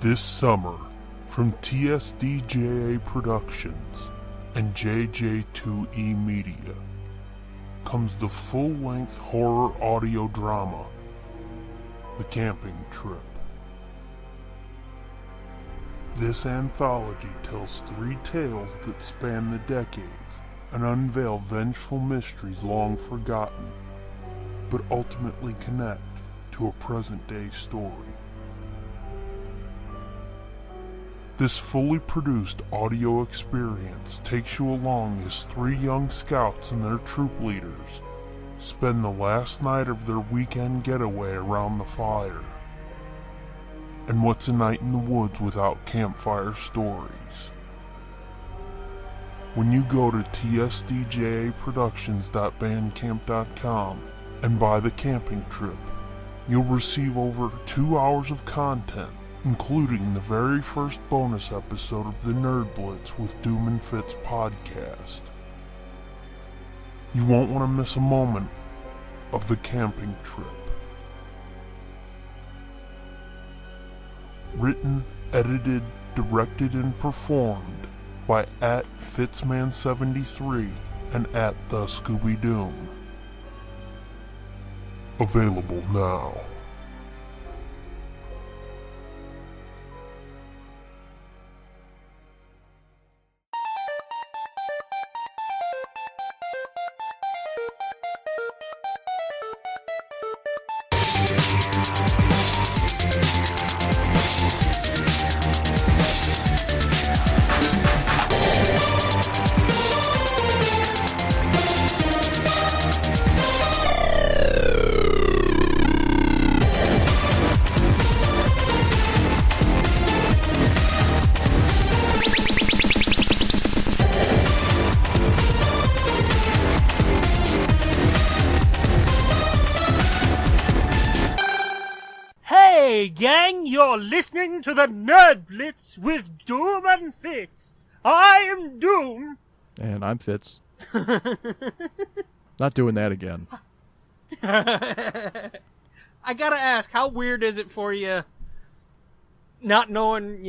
This summer, from TSDJA Productions and JJ2E Media, comes the full-length horror audio drama, The Camping Trip. This anthology tells three tales that span the decades and unveil vengeful mysteries long forgotten, but ultimately connect to a present-day story. This fully produced audio experience takes you along as three young scouts and their troop leaders spend the last night of their weekend getaway around the fire. And what's a night in the woods without campfire stories? When you go to tsdjaproductions.bandcamp.com and buy The Camping Trip, you'll receive over 2 hours of content, including the very first bonus episode of the Nerd Blitz with Doom and Fitz podcast. You won't want to miss a moment of The Camping Trip. Written, edited, directed, and performed by @Fitzman73 and @The Scooby-Doo. Available now. Hey gang, you're listening to the Nerd Blitz with Doom and Fitz. I am Doom. And I'm Fitz. Not doing that again. I gotta ask, how weird is it for you not knowing,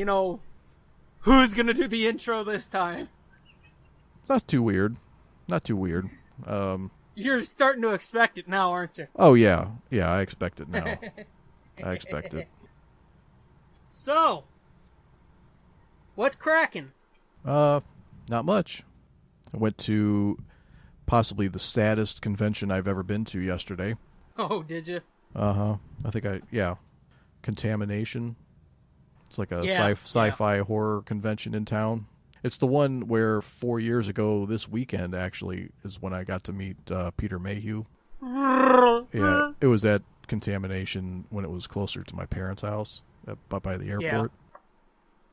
who's gonna do the intro this time? It's not too weird. Not too weird. You're starting to expect it now, aren't you? Oh, yeah. Yeah, I expect it now. I expect it. So, what's cracking? Not much. I went to possibly the saddest convention I've ever been to yesterday. Oh, did you? Uh-huh. Contamination. It's like a sci-fi horror convention in town. It's the one where 4 years ago this weekend, actually, is when I got to meet Peter Mayhew. Yeah, it was at Contamination when it was closer to my parents' house, by the airport. Yeah.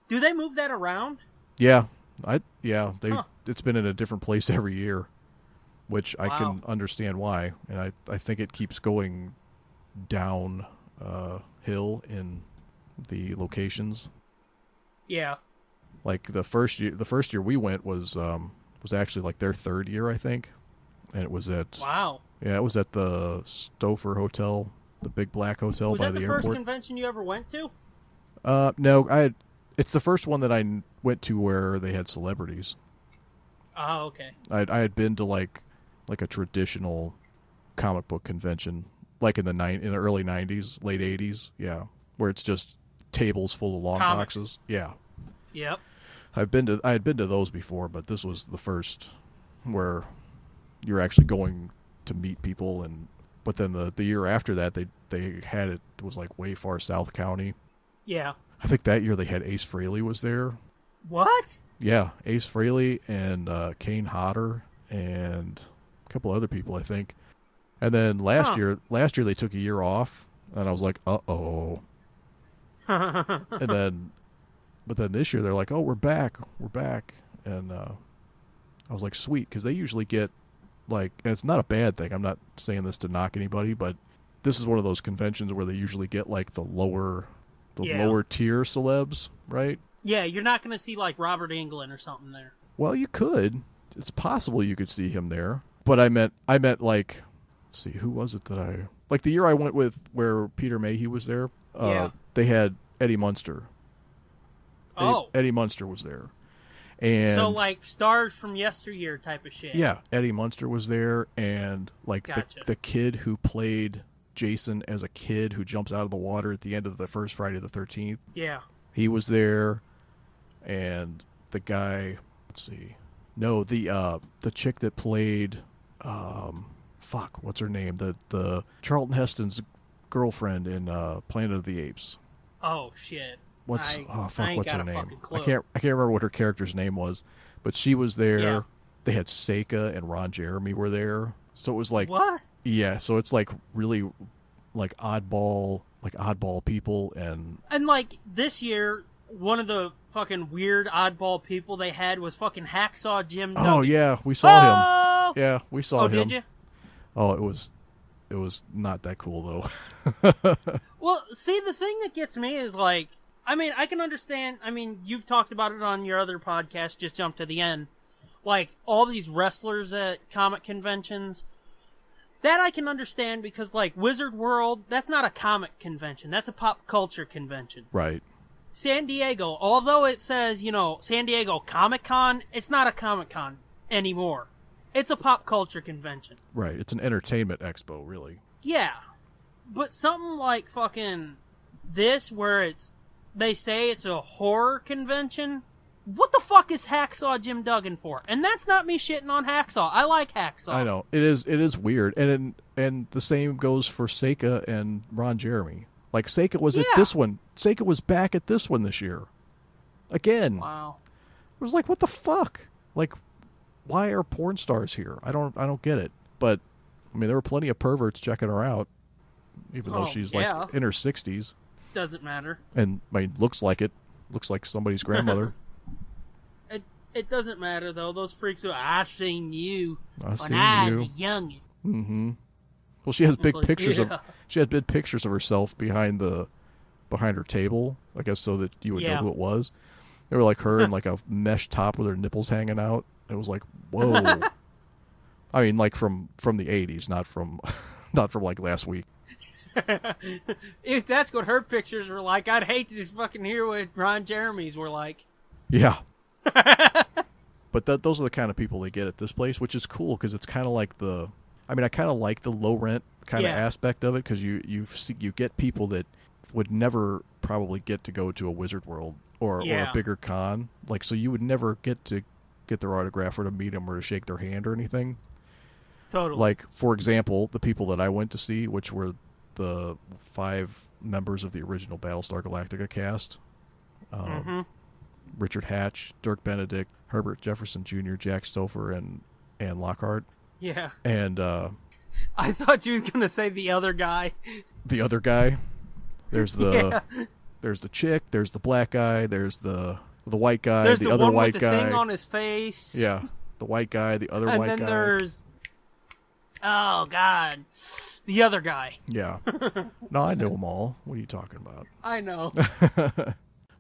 Do they move that around? Yeah, It's been in a different place every year, which I can understand why, and I think it keeps going down hill in the locations. Yeah. Like the first year we went was actually like their third year, I think, and it was at it was at the Stouffer Hotel, the Big Black Hotel by the airport. Was that the first convention you ever went to? No, it's the first one that I went to where they had celebrities. Oh, okay. I had been to like a traditional comic book convention, like in the early 90s, late 80s, yeah, where it's just tables full of long boxes. Yeah. Yep. I had been to those before, but this was the first where you're actually going to meet people. But then the year after that, they had it was like way far South County. Yeah. I think that year they had Ace Frehley was there. What? Yeah, Ace Frehley and Kane Hodder and a couple other people, I think. And then last year they took a year off, and I was like, uh-oh. But then this year they're like, oh, we're back, and I was like, sweet, because they usually get and it's not a bad thing. I'm not saying this to knock anybody, but this is one of those conventions where they usually get like the lower tier celebs, right? Yeah, you're not going to see like Robert Englund or something there. Well, you could. It's possible you could see him there. But I meant like, let's see, who was it that like the year I went with where Peter Mayhew was there, they had Eddie Munster Oh. Eddie Munster was there. And So, like, stars from yesteryear type of shit. yeah, Eddie Munster was there, and like Gotcha. the kid who played Jason as a kid who jumps out of the water at the end of the first Friday the 13th. Yeah. He was there, and the guy, let's see. No, the chick that played what's her name? The Charlton Heston's girlfriend in Planet of the Apes. Oh, shit. What's I what's ain't her got a name? fucking clue. I can't remember what her character's name was, but she was there. Yeah. They had Seika and Ron Jeremy were there, so it was like What? yeah, so it's like really like oddball people and like this year, one of the fucking weird oddball people they had was fucking Hacksaw Jim Duggan. oh yeah, we saw him. Oh! Yeah, we saw him. Oh, did you? Oh, it was not that cool though. Well, see, the thing that gets me is like, I mean, I can understand. I mean, you've talked about it on your other podcast. Just jump to the end. Like all these wrestlers at comic conventions. That I can understand because, like, Wizard World, that's not a comic convention. That's a pop culture convention. Right. San Diego, although it says, San Diego Comic-Con, it's not a Comic-Con anymore. It's a pop culture convention. Right. It's an entertainment expo, really. Yeah. But something like fucking this, where they say it's a horror convention, what the fuck is Hacksaw Jim Duggan for? And that's not me shitting on Hacksaw. I like Hacksaw. I know. It is weird. And the same goes for Seika and Ron Jeremy. Like Seika was at this one. Seika was back at this one this year. Again. Wow. It was like, what the fuck? Like, why are porn stars here? I don't get it. But I mean, there were plenty of perverts checking her out, even though she's like in her 60s. Doesn't matter. And I mean, looks like it. Looks like somebody's grandmother. It doesn't matter though. Those freaks are. I seen you I when seen I you. was young. Mm-hmm. Well, she has big like, pictures yeah. she has big pictures of herself behind her table, I guess, so that you would know who it was. They were like her in like a mesh top with her nipples hanging out. It was like, whoa. I mean, like from the 80s, not from like last week. If that's what her pictures were like, I'd hate to just fucking hear what Ron Jeremy's were like. Yeah. But those are the kind of people they get at this place, which is cool because it's kind of like I kind of like the low rent kind of aspect of it because you get people that would never probably get to go to a Wizard World or a bigger con. Like, so you would never get to get their autograph or to meet them or to shake their hand or anything. Totally. Like, for example, the people that I went to see, which were the 5 members of the original Battlestar Galactica cast. Richard Hatch, Dirk Benedict, Herbert Jefferson Jr., Jack Stouffer, and Lockhart. Yeah. And I thought you was gonna say the other guy. The other guy. There's the there's the chick. There's the black guy. There's the white guy. There's the the other one white with guy. The thing on his face. Yeah, the white guy. The other and white guy. And then there's oh god, the other guy. Yeah. No, I know them all. What are you talking about? I know.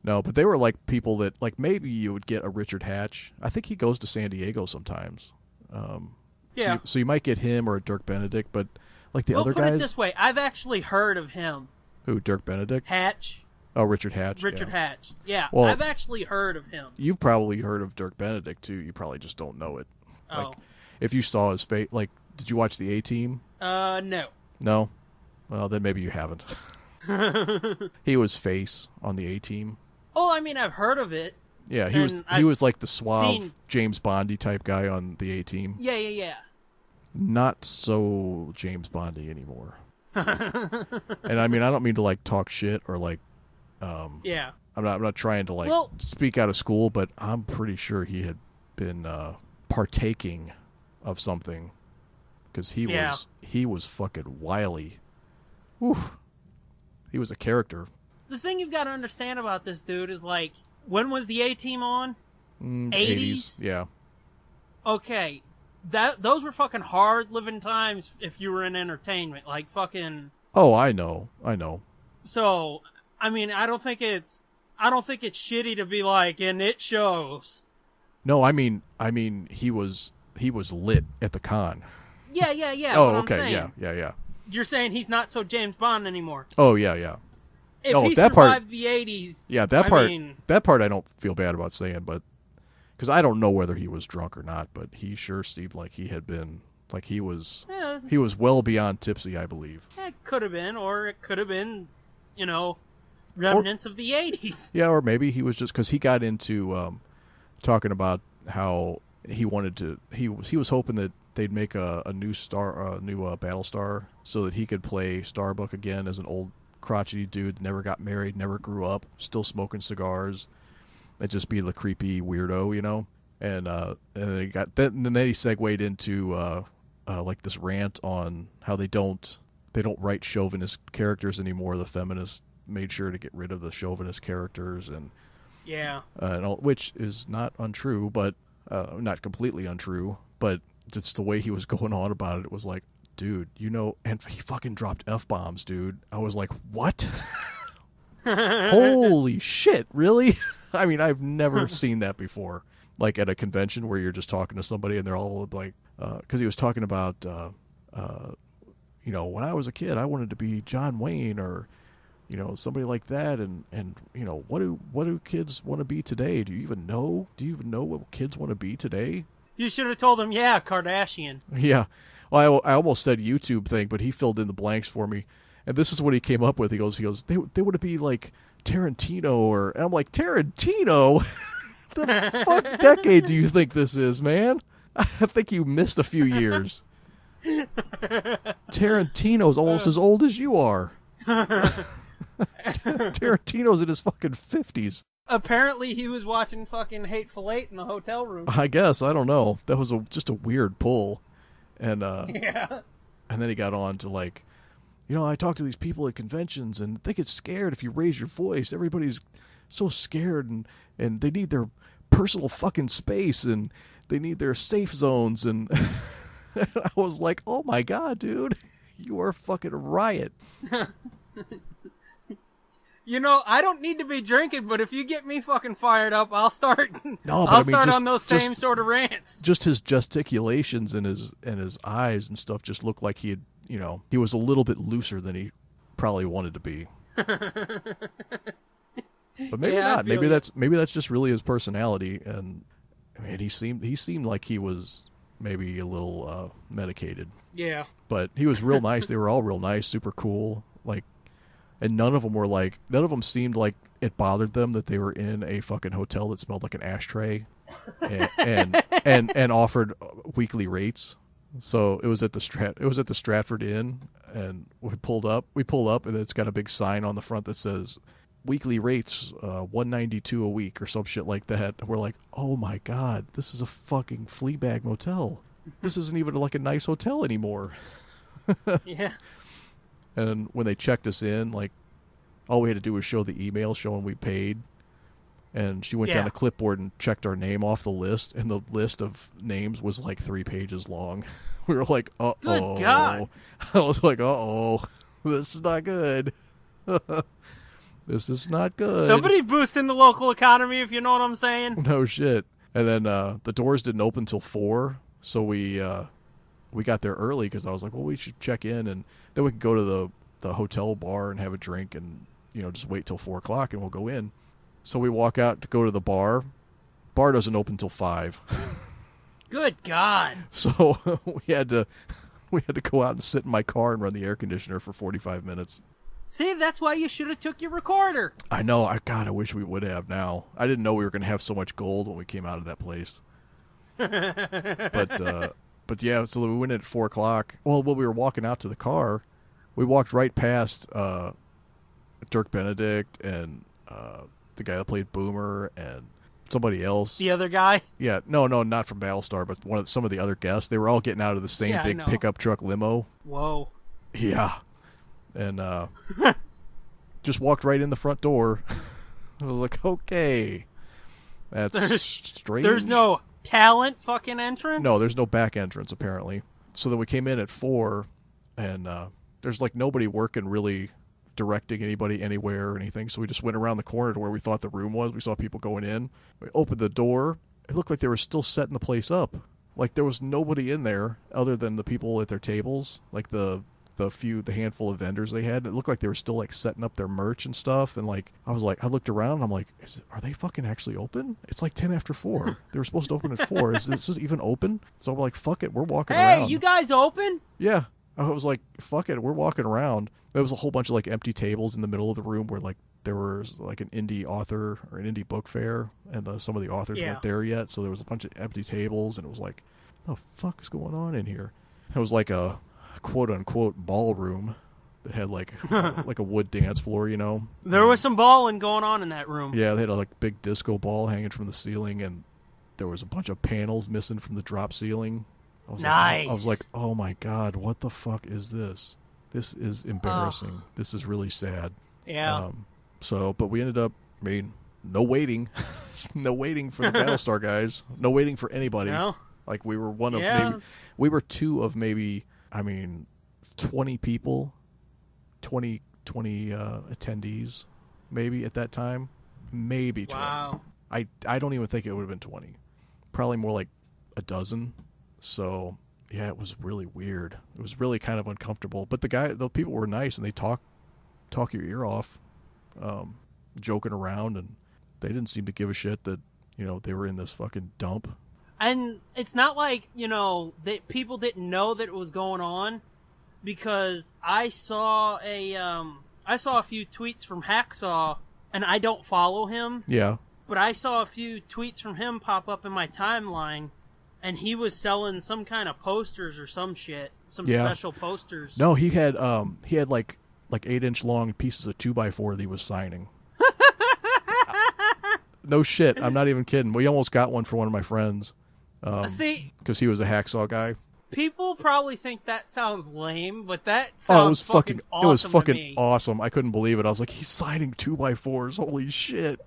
No, but they were like people that like maybe you would get a Richard Hatch. I think he goes to San Diego sometimes. Yeah. So you might get him or a Dirk Benedict, but like the other put guys. It this way, I've actually heard of him. Who? Dirk Benedict? Hatch. Oh, Richard Hatch. Richard Hatch. Yeah. Well, I've actually heard of him. You've probably heard of Dirk Benedict too. You probably just don't know it. Oh. Like, if you saw his face, like, did you watch the A-Team? No. No. Well, then maybe you haven't. He was Face on the A-Team. Oh, I mean, I've heard of it. Yeah, he was like the suave James Bondy type guy on the A-Team. Yeah. Not so James Bondy anymore. And I mean, I don't mean to like talk shit or like yeah. I'm not trying to like speak out of school, but I'm pretty sure he had been partaking of something because he was fucking wily. Oof. He was a character. The thing you've got to understand about this dude is, like, when was the A-Team on? 80s? Yeah. Okay. Those were fucking hard living times if you were in entertainment. Like, fucking... Oh, I know. So, I mean, I don't think it's shitty to be like, and it shows. No, I mean he was lit at the con. Yeah. Oh, what okay. I'm saying. Yeah. You're saying he's not so James Bond anymore. Oh, yeah. if he that survived part, the 80s... Yeah, that part I don't feel bad about saying, but... Because I don't know whether he was drunk or not, but he sure seemed like he had been... Like he was well beyond tipsy, I believe. It could have been, or it could have been, remnants of the 80s. Yeah, or maybe he was just... Because he got into talking about how he wanted to... He was hoping that they'd make a new Battlestar so that he could play Starbuck again as an old crotchety dude that never got married, never grew up, still smoking cigars, and just be the creepy weirdo, And then he segued into like this rant on how they don't write chauvinist characters anymore. The feminists made sure to get rid of the chauvinist characters, and which is not untrue, but not completely untrue, but just the way he was going on about it was like, dude, and he fucking dropped F-bombs, dude. I was like, what? Holy shit, really? I mean, I've never seen that before. Like at a convention where you're just talking to somebody and they're all like, because he was talking about, when I was a kid, I wanted to be John Wayne or, somebody like that. And what do kids want to be today? Do you even know what kids want to be today? You should have told him, Kardashian. Yeah. Well, I almost said YouTube thing, but he filled in the blanks for me. And this is what he came up with. He goes, they want to be like Tarantino and I'm like, Tarantino? The fuck decade do you think this is, man? I think you missed a few years. Tarantino's almost as old as you are. Tarantino's in his fucking 50s. Apparently he was watching fucking Hateful Eight in the hotel room. I guess. I don't know. That was just a weird pull. And and then he got on to like, I talk to these people at conventions and they get scared if you raise your voice. Everybody's so scared and they need their personal fucking space and they need their safe zones. And I was like, oh my God, dude, you are a fucking riot. I don't need to be drinking, but if you get me fucking fired up, I'll start. On those same sort of rants. Just his gesticulations and his eyes and stuff just looked like he had, he was a little bit looser than he probably wanted to be. But maybe not. Maybe that's just really his personality. And I mean, he seemed like he was maybe a little medicated. Yeah. But he was real nice. They were all real nice, super cool. Like, and none of them seemed like it bothered them that they were in a fucking hotel that smelled like an ashtray, and offered weekly rates. So it was at the Stratford Inn, and we pull up, and it's got a big sign on the front that says weekly rates, $192 a week or some shit like that. We're like, oh my God, this is a fucking Fleabag motel. This isn't even like a nice hotel anymore. Yeah. And when they checked us in, like, all we had to do was show the email showing we paid. And she went down the clipboard and checked our name off the list. And the list of names was like 3 pages long. We were like, uh-oh. Good God. I was like, uh-oh. This is not good. This is not good. Somebody boosting the local economy, if you know what I'm saying. No shit. And then the doors didn't open till 4. So we got there early because I was like, well, we should check in and then we can go to the hotel bar and have a drink and, just wait till 4 o'clock and we'll go in. So we walk out to go to the bar. Bar doesn't open till 5. Good God. So we had to go out and sit in my car and run the air conditioner for 45 minutes. See, that's why you should have took your recorder. I know. I wish we would have now. I didn't know we were going to have so much gold when we came out of that place. But yeah, so we went in at 4 o'clock. Well, when we were walking out to the car, we walked right past Dirk Benedict and the guy that played Boomer and somebody else. The other guy? Yeah, no, not from Battlestar, but some of the other guests. They were all getting out of the same big pickup truck limo. Whoa. Yeah. And just walked right in the front door. I was like, okay. That's strange. There's no talent fucking entrance? No, there's no back entrance, apparently. So then we came in at 4, and there's like nobody working really directing anybody anywhere or anything. So we just went around the corner to where we thought the room was. We saw people going in. We opened the door. It looked like they were still setting the place up. Like there was nobody in there other than the people at their tables, like the the handful of vendors they had. It looked like they were still like setting up their merch and stuff. And like I looked around. And I'm like, are they fucking actually open? It's like 10 after 4. They were supposed to open at 4. Is this even open? So I'm like, fuck it, we're walking around. Hey, you guys open? Yeah. I was like, fuck it, we're walking around. There was a whole bunch of like empty tables in the middle of the room where like there was like an indie author or an indie book fair, and some of the authors weren't there yet. So there was a bunch of empty tables, and it was like, what the fuck is going on in here? It was like a quote unquote ballroom that had like like a wood dance floor, you know. There was some balling going on in that room. Yeah, they had a like big disco ball hanging from the ceiling, and there was a bunch of panels missing from the drop ceiling. I was like, oh my god, what the fuck is this? This is embarrassing. This is really sad. Yeah. But we ended up, no waiting. No waiting for the Battlestar guys. No waiting for anybody. No. Like, we were we were 2 of maybe, 20 people, 20 attendees, maybe at that time. Maybe 20. Wow. I don't even think it would have been 20. Probably more like a dozen. So, yeah, it was really weird. It was really kind of uncomfortable. But the people were nice, and they talk your ear off, joking around, and they didn't seem to give a shit that, they were in this fucking dump. And it's not like, that people didn't know that it was going on, because I saw a few tweets from Hacksaw, and I don't follow him. Yeah. But I saw a few tweets from him pop up in my timeline, and he was selling some kind of posters or some shit, special posters. No, he had like 8-inch long pieces of 2x4 that he was signing. No shit, I'm not even kidding. We almost got one for one of my friends. See, because he was a Hacksaw guy. People probably think that sounds lame, but that sounds it was fucking awesome. It was fucking to me. awesome. I couldn't believe it. I was like, he's signing 2x4s. Holy shit!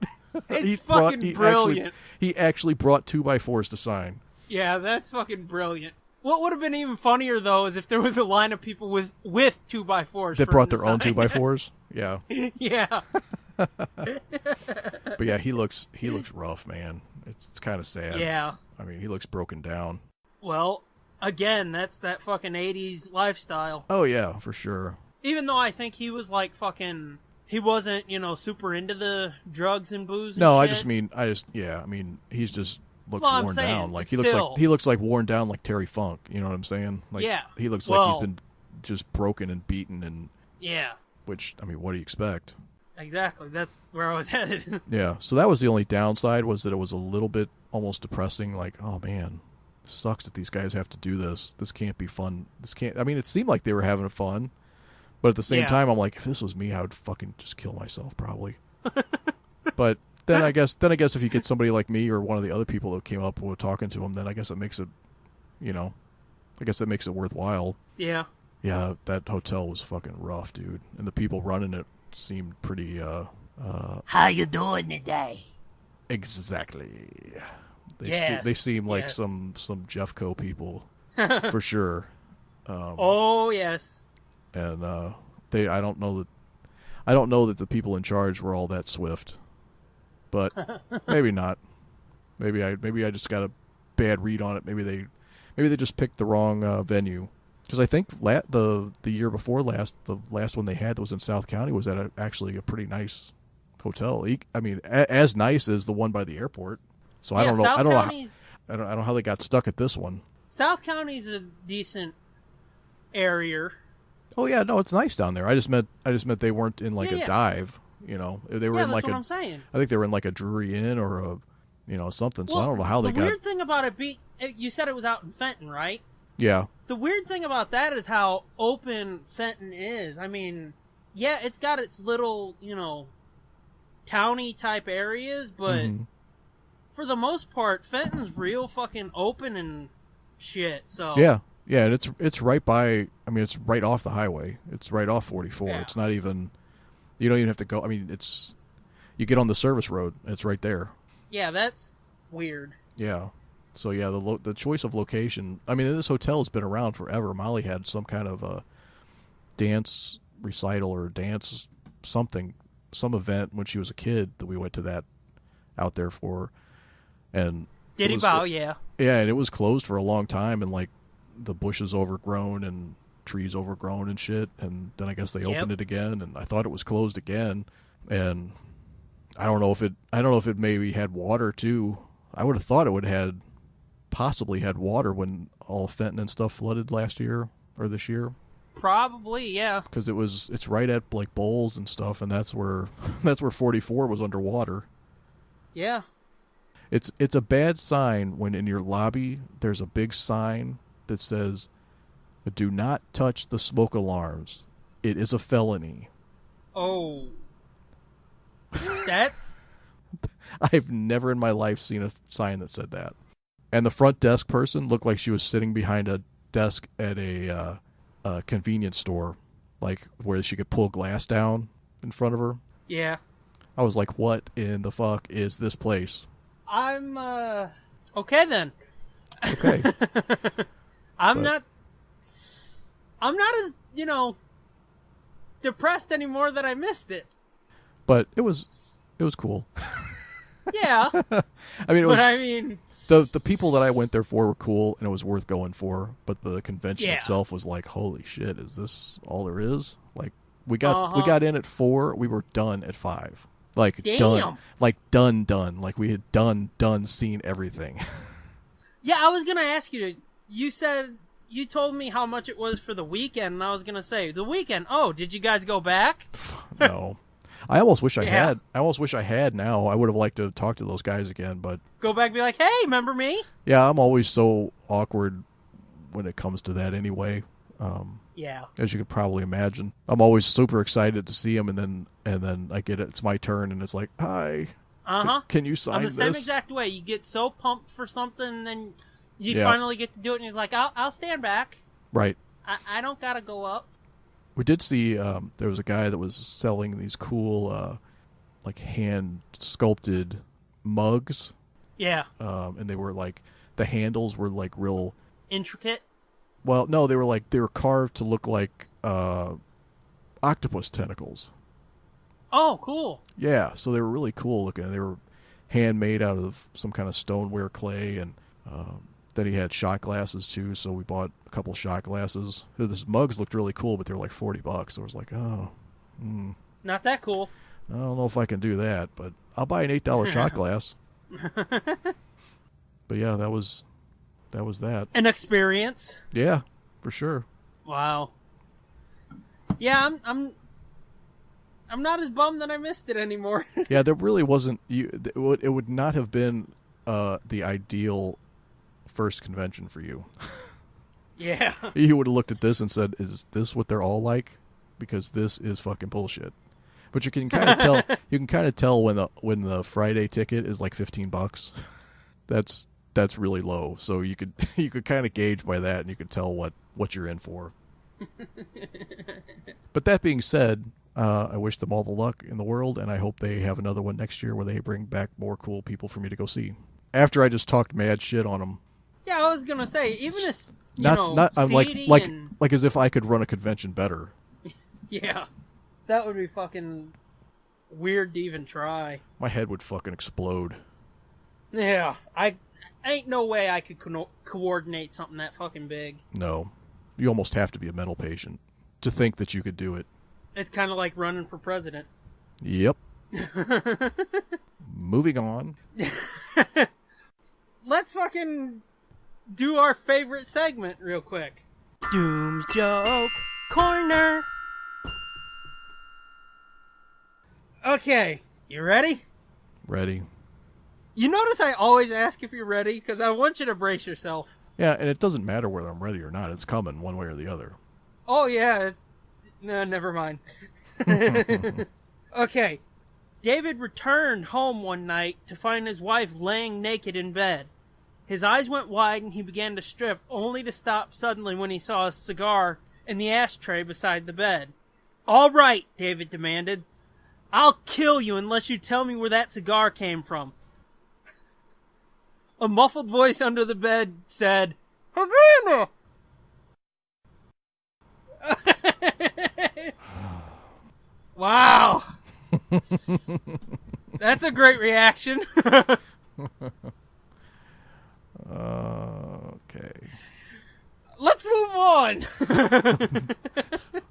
It's fucking brilliant. He actually brought 2x4s to sign. Yeah, that's fucking brilliant. What would have been even funnier, though, is if there was a line of people with 2x4s that brought their own 2x4s. Yeah. Yeah. But yeah, he looks rough, man. It's kind of sad. Yeah. He looks broken down. Well, again, that's that fucking 80s lifestyle. Oh yeah, for sure. Even though I think he was like fucking, he wasn't, super into the drugs and booze and no, shit. he's just looks worn down. Like he looks like worn down like Terry Funk. You know what I'm saying? Like, yeah. He looks like he's been just broken and beaten and. Yeah. Which, what do you expect? Exactly. That's where I was headed. Yeah. So that was the only downside, was that it was a little bit almost depressing. Like, oh man, it sucks that these guys have to do this. This can't be fun. It seemed like they were having fun, but at the same time, I'm like, if this was me, I would fucking just kill myself probably. But then I guess if you get somebody like me or one of the other people that came up and were talking to him, then I guess it makes it, worthwhile. Yeah. Yeah, that hotel was fucking rough, dude. And the people running it seemed pretty, How you doing today? Exactly. They seem like some Jeffco people, for sure. Oh, yes. And I don't know that the people in charge were all that swift. But maybe not. Maybe I just got a bad read on it. Maybe they just picked the wrong venue. Because I think the year before last, the last one they had that was in South County was at actually a pretty nice hotel. As nice as the one by the airport. So I don't know. I don't know how they got stuck at this one. South County's a decent area. Oh yeah, no, it's nice down there. I just meant they weren't in like a dive. They were in like that's what I'm saying. I think they were in like a Drury Inn or a something. So I don't know how they got. The weird thing about it, you said it was out in Fenton, right? Yeah. The weird thing about that is how open Fenton is. Yeah, it's got its little, towny type areas, but for the most part, Fenton's real fucking open and shit. So yeah, and it's right by. It's right off the highway. It's right off 44. Yeah. It's not even. You don't even have to go. It's. You get on the service road, and it's right there. Yeah, that's weird. Yeah. So yeah, the choice of location. This hotel has been around forever. Molly had some kind of a dance recital or dance some event when she was a kid that we went to that out there for. And Diddy Bow, yeah. Yeah, and it was closed for a long time, and like the bushes overgrown and trees overgrown and shit. And then I guess they opened it again, and I thought it was closed again. And I don't know if it maybe had water too. I would have thought it would have possibly had water when all Fenton and stuff flooded last year or this year. Probably, yeah. Because it's right at like Bowles and stuff, and that's where 44 was underwater. Yeah. It's a bad sign when in your lobby there's a big sign that says, "Do not touch the smoke alarms. It is a felony." Oh. That's... I've never in my life seen a sign that said that. And the front desk person looked like she was sitting behind a desk at a convenience store, like where she could pull glass down in front of her. Yeah. I was like, what in the fuck is this place? I'm, okay then. Okay. I'm not as, depressed anymore that I missed it. But it was cool. Yeah. I mean, the people that I went there for were cool, and it was worth going for. But the convention itself was like, holy shit, is this all there is? Like, we got in at 4, we were done at 5. Like, done. Like, done. Like, we had done, seen everything. Yeah, I was gonna ask you. You told me how much it was for the weekend, and I was gonna say the weekend. Oh, did you guys go back? No. I almost wish I had. I almost wish I had now. I would have liked to talk to those guys again, but... Go back and be like, hey, remember me? Yeah, I'm always so awkward when it comes to that anyway. Yeah. As you could probably imagine. I'm always super excited to see them, and then I get it. It's my turn, and it's like, hi. Uh-huh. Can you sign this? I'm the same exact way. You get so pumped for something, and then you finally get to do it, and you're like, I'll stand back. Right. I don't gotta go up. We did see there was a guy that was selling these cool like hand sculpted mugs. Yeah. And they were like, the handles were like real intricate. Well, no, they were carved to look like octopus tentacles. Oh, cool. Yeah, so they were really cool looking. They were handmade out of some kind of stoneware clay, and then he had shot glasses too, so we bought a couple shot glasses. These mugs looked really cool, but they were like $40. So I was like, not that cool. I don't know if I can do that, but I'll buy an $8 shot glass. But yeah, that was that. An experience. Yeah, for sure. Wow. Yeah, I'm not as bummed that I missed it anymore. Yeah, there really wasn't. It would not have been the ideal first convention for you. Yeah. You would have looked at this and said, is this what they're all like? Because this is fucking bullshit. But you can kind of tell. You can kind of tell when the Friday ticket is like $15. That's really low. So you could kind of gauge by that, and you could tell what you're in for. But that being said, I wish them all the luck in the world, and I hope they have another one next year where they bring back more cool people for me to go see. After I just talked mad shit on them. Yeah, I was gonna say, even if I'm like as if I could run a convention better. Yeah, that would be fucking weird to even try. My head would fucking explode. Yeah, I ain't no way I could coordinate something that fucking big. No, you almost have to be a mental patient to think that you could do it. It's kind of like running for president. Yep. Moving on. Let's fucking do our favorite segment real quick. Doom's Joke Corner. Okay, you ready? Ready. You notice I always ask if you're ready, because I want you to brace yourself. Yeah, and it doesn't matter whether I'm ready or not. It's coming one way or the other. Oh, yeah. No, never mind. Okay. David returned home one night to find his wife laying naked in bed. His eyes went wide and he began to strip, only to stop suddenly when he saw a cigar in the ashtray beside the bed. All right, David demanded. I'll kill you unless you tell me where that cigar came from. A muffled voice under the bed said, Havana! Wow. That's a great reaction. Okay. let's move on.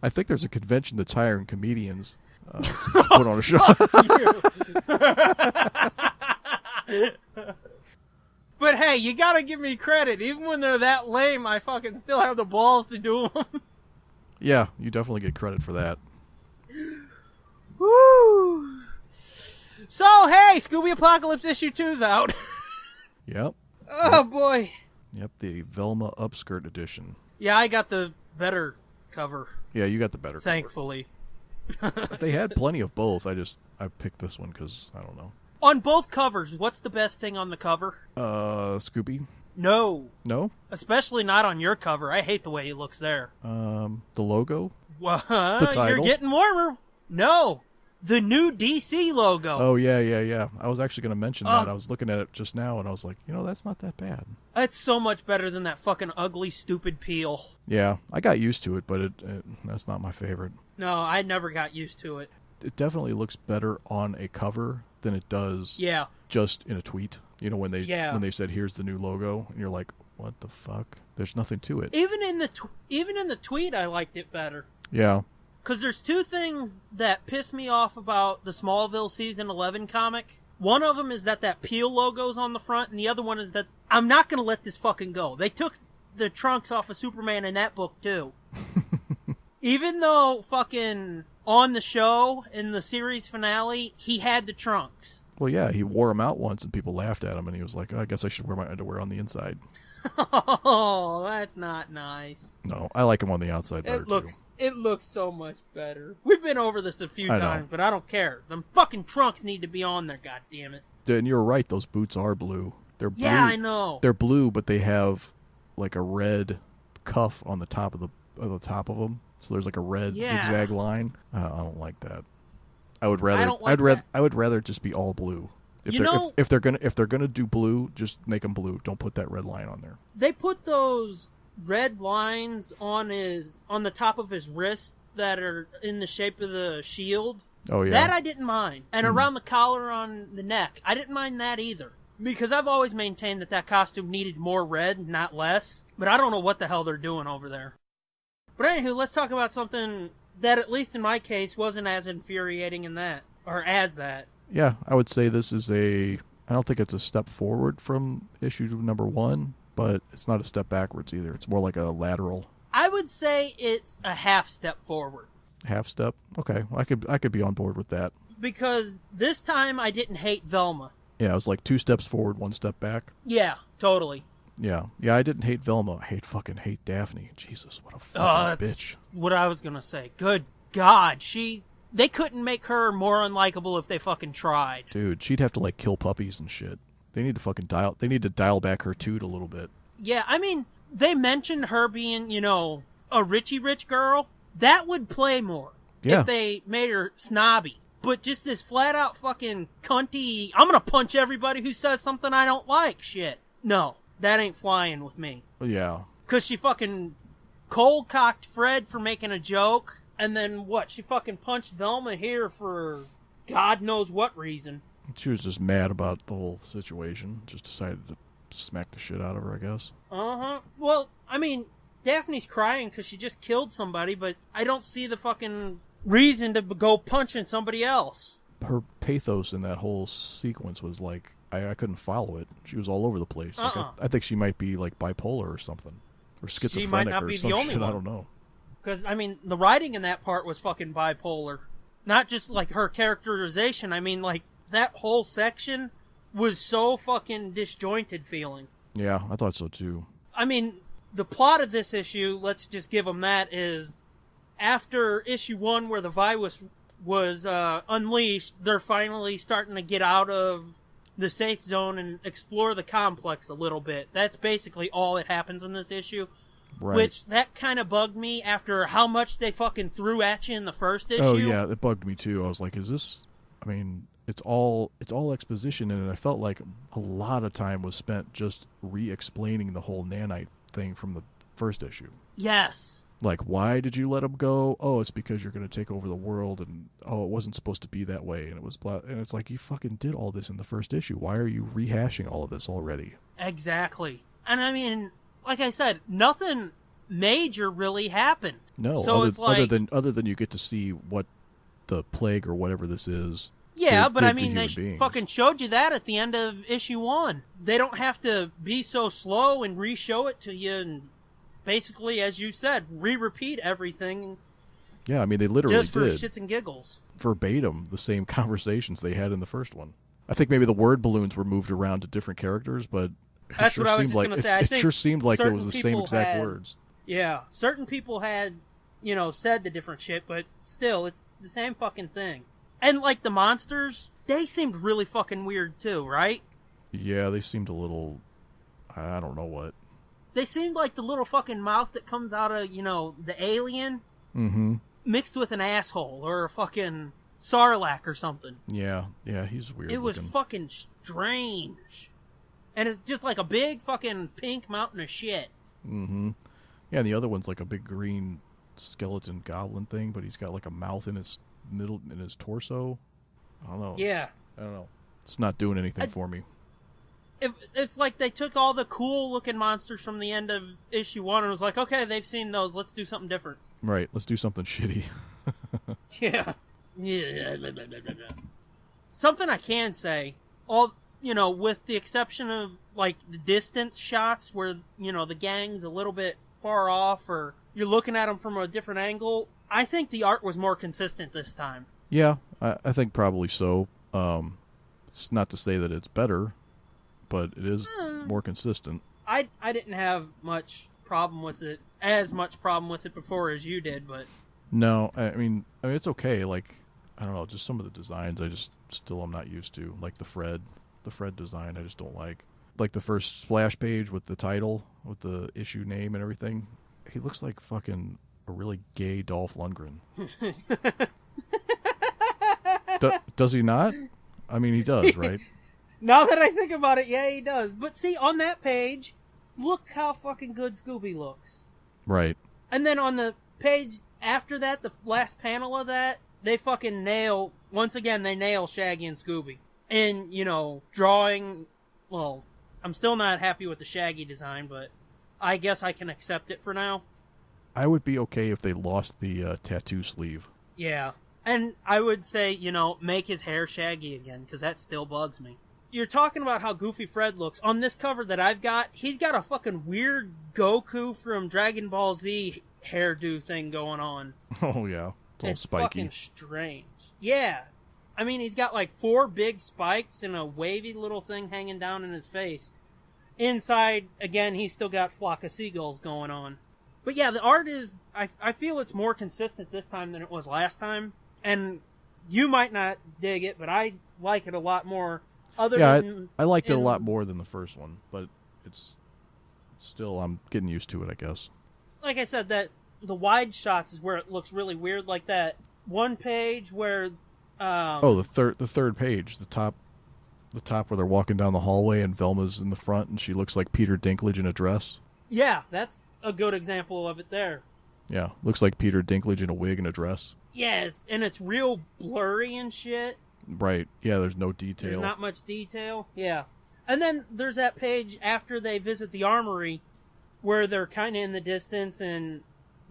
I think there's a convention that's hiring comedians to put on a show. But hey, you gotta give me credit. Even when they're that lame, I fucking still have the balls to do them. Yeah, you definitely get credit for that. Woo! So, hey, Scooby Apocalypse issue 2's out. Yep. Oh, boy. Yep, the Velma Upskirt edition. Yeah, I got the better cover. Yeah, you got the better Thankfully. cover. They had plenty of both. I picked this one because, I don't know. On both covers, what's the best thing on the cover? Scooby? No. No? Especially not on your cover. I hate the way he looks there. The logo? What? The title? You're getting warmer. No. The new DC logo. Oh, yeah. I was actually going to mention that. I was looking at it just now, and I was like, that's not that bad. It's so much better than that fucking ugly, stupid peel. Yeah, I got used to it, but that's not my favorite. No, I never got used to it. It definitely looks better on a cover than it does just in a tweet. When they said, here's the new logo, and you're like, what the fuck? There's nothing to it. Even in the tweet, I liked it better. Yeah. Because there's two things that piss me off about the Smallville Season 11 comic. One of them is that Peel logo's on the front, and the other one is that I'm not going to let this fucking go. They took the trunks off of Superman in that book, too. Even though fucking on the show, in the series finale, he had the trunks. Well, yeah, he wore them out once, and people laughed at him, and he was like, I guess I should wear my underwear on the inside. Oh, that's not nice. No, I like him on the outside better, too. It looks so much better. We've been over this a few times, but I don't care. Them fucking trunks need to be on there, goddammit. And you're right, those boots are blue. They're blue. Yeah, I know. They're blue, but they have like a red cuff on the top of them. So there's like a red zigzag line. I don't like that. I would rather it just be all blue. If they're gonna do blue, just make them blue. Don't put that red line on there. They put those red lines on the top of his wrist that are in the shape of the shield. Oh yeah. That I didn't mind. And around the collar on the neck, I didn't mind that either. Because I've always maintained that costume needed more red, not less. But I don't know what the hell they're doing over there. But anywho, let's talk about something that, at least in my case, wasn't as infuriating in that. Or as that. Yeah, I would say this is I don't think it's a step forward from issue number 1, but it's not a step backwards either. It's more like a lateral. I would say it's a half step forward. Half step? Okay, I could be on board with that. Because this time I didn't hate Velma. Yeah, it was like 2 steps forward, 1 step back. Yeah, totally. Yeah, I didn't hate Velma. I hate Daphne. Jesus, what a fucking bitch. What I was gonna say. Good God, they couldn't make her more unlikable if they fucking tried. Dude, she'd have to like kill puppies and shit. They need to dial back her toot a little bit. Yeah, I mean, they mentioned her being, a rich girl. That would play more if they made her snobby. But just this flat out fucking cunty, I'm gonna punch everybody who says something I don't like shit. No, that ain't flying with me. Yeah. Cause she fucking cold-cocked Fred for making a joke, and then what? She fucking punched Velma here for God knows what reason. She was just mad about the whole situation. Just decided to smack the shit out of her, I guess. Uh-huh. Well, I mean, Daphne's crying because she just killed somebody, but I don't see the fucking reason to go punching somebody else. Her pathos in that whole sequence was like, I couldn't follow it. She was all over the place. Like, I think she might be like bipolar or something. Or schizophrenic. She might not be the only one. I don't know. Because, I mean, the writing in that part was fucking bipolar. Not just, like, her characterization. I mean, like, that whole section was so fucking disjointed feeling. Yeah, I thought so too. I mean, the plot of this issue, let's just give them that, is after issue 1 where the virus was unleashed, they're finally starting to get out of the safe zone and explore the complex a little bit. That's basically all that happens in this issue. Right. Which, that kind of bugged me after how much they fucking threw at you in the first issue. Oh, yeah, it bugged me too. I was like, is this... I mean, it's all exposition, and I felt like a lot of time was spent just re-explaining the whole nanite thing from the first issue. Yes. Like, why did you let him go? Oh, it's because you're going to take over the world, and oh, it wasn't supposed to be that way, and it was blah. And it's like, you fucking did all this in the first issue. Why are you rehashing all of this already? Exactly. And I mean, like I said, nothing major really happened. No, so it's like, other than you get to see what the plague or whatever this is. Yeah, but I mean, they beings. fucking showed you that at the end of issue 1. They don't have to be so slow and re-show it to you and basically, as you said, re-repeat everything. Yeah, I mean, they literally just for did. shits and giggles. Verbatim, the same conversations they had in the first one. I think maybe the word balloons were moved around to different characters, but That's what I was just going to say. It sure seemed like it was the same exact had, words. Yeah, certain people had, said the different shit, but still, it's the same fucking thing. And, like, the monsters, they seemed really fucking weird, too, right? Yeah, they seemed a little... I don't know what. They seemed like the little fucking mouth that comes out of, the alien. Mm-hmm. Mixed with an asshole or a fucking sarlacc or something. Yeah, he's weird. It was fucking strange. And it's just like a big fucking pink mountain of shit. Mm-hmm. Yeah, and the other one's like a big green skeleton goblin thing, but he's got like a mouth in his torso. I don't know. Yeah. I don't know. It's not doing anything for me. It's like they took all the cool looking monsters from the end of issue 1 and was like, okay, they've seen those, let's do something different. Right, let's do something shitty. Yeah. Something I can say, with the exception of like the distance shots where, the gang's a little bit far off or you're looking at them from a different angle, I think the art was more consistent this time. Yeah, I think probably so. It's not to say that it's better, but it is more consistent. I didn't have much problem with it before as you did, but no, I mean it's okay. Like, I don't know, just some of the designs I still am not used to. Like the Fred design I just don't like. Like the first splash page with the title, with the issue name and everything. He looks like fucking a really gay Dolph Lundgren. Does he not? I mean, he does, right? Now that I think about it, yeah, he does. But see, on that page, look how fucking good Scooby looks. Right. And then on the page after that, the last panel of that, they fucking nail Shaggy and Scooby. And, drawing, well, I'm still not happy with the Shaggy design, but I guess I can accept it for now. I would be okay if they lost the tattoo sleeve. Yeah. And I would say, make his hair shaggy again, because that still bugs me. You're talking about how goofy Fred looks. On this cover that I've got, he's got a fucking weird Goku from Dragon Ball Z hairdo thing going on. Oh, yeah. It's all spiky. Fucking strange. Yeah. I mean, he's got like 4 big spikes and a wavy little thing hanging down in his face. Inside, again, he's still got flock of seagulls going on. But yeah, the art is... I feel it's more consistent this time than it was last time. And you might not dig it, but I like it a lot more. I liked it a lot more than the first one, but it's still, I'm getting used to it, I guess. Like I said, that the wide shots is where it looks really weird, like that one page where... the third page, the top where they're walking down the hallway and Velma's in the front and she looks like Peter Dinklage in a dress. Yeah, that's a good example of it there. Yeah, looks like Peter Dinklage in a wig and a dress. Yeah, it's real blurry and shit. Right, yeah, there's no detail. There's not much detail, yeah. And then there's that page after they visit the armory where they're kind of in the distance and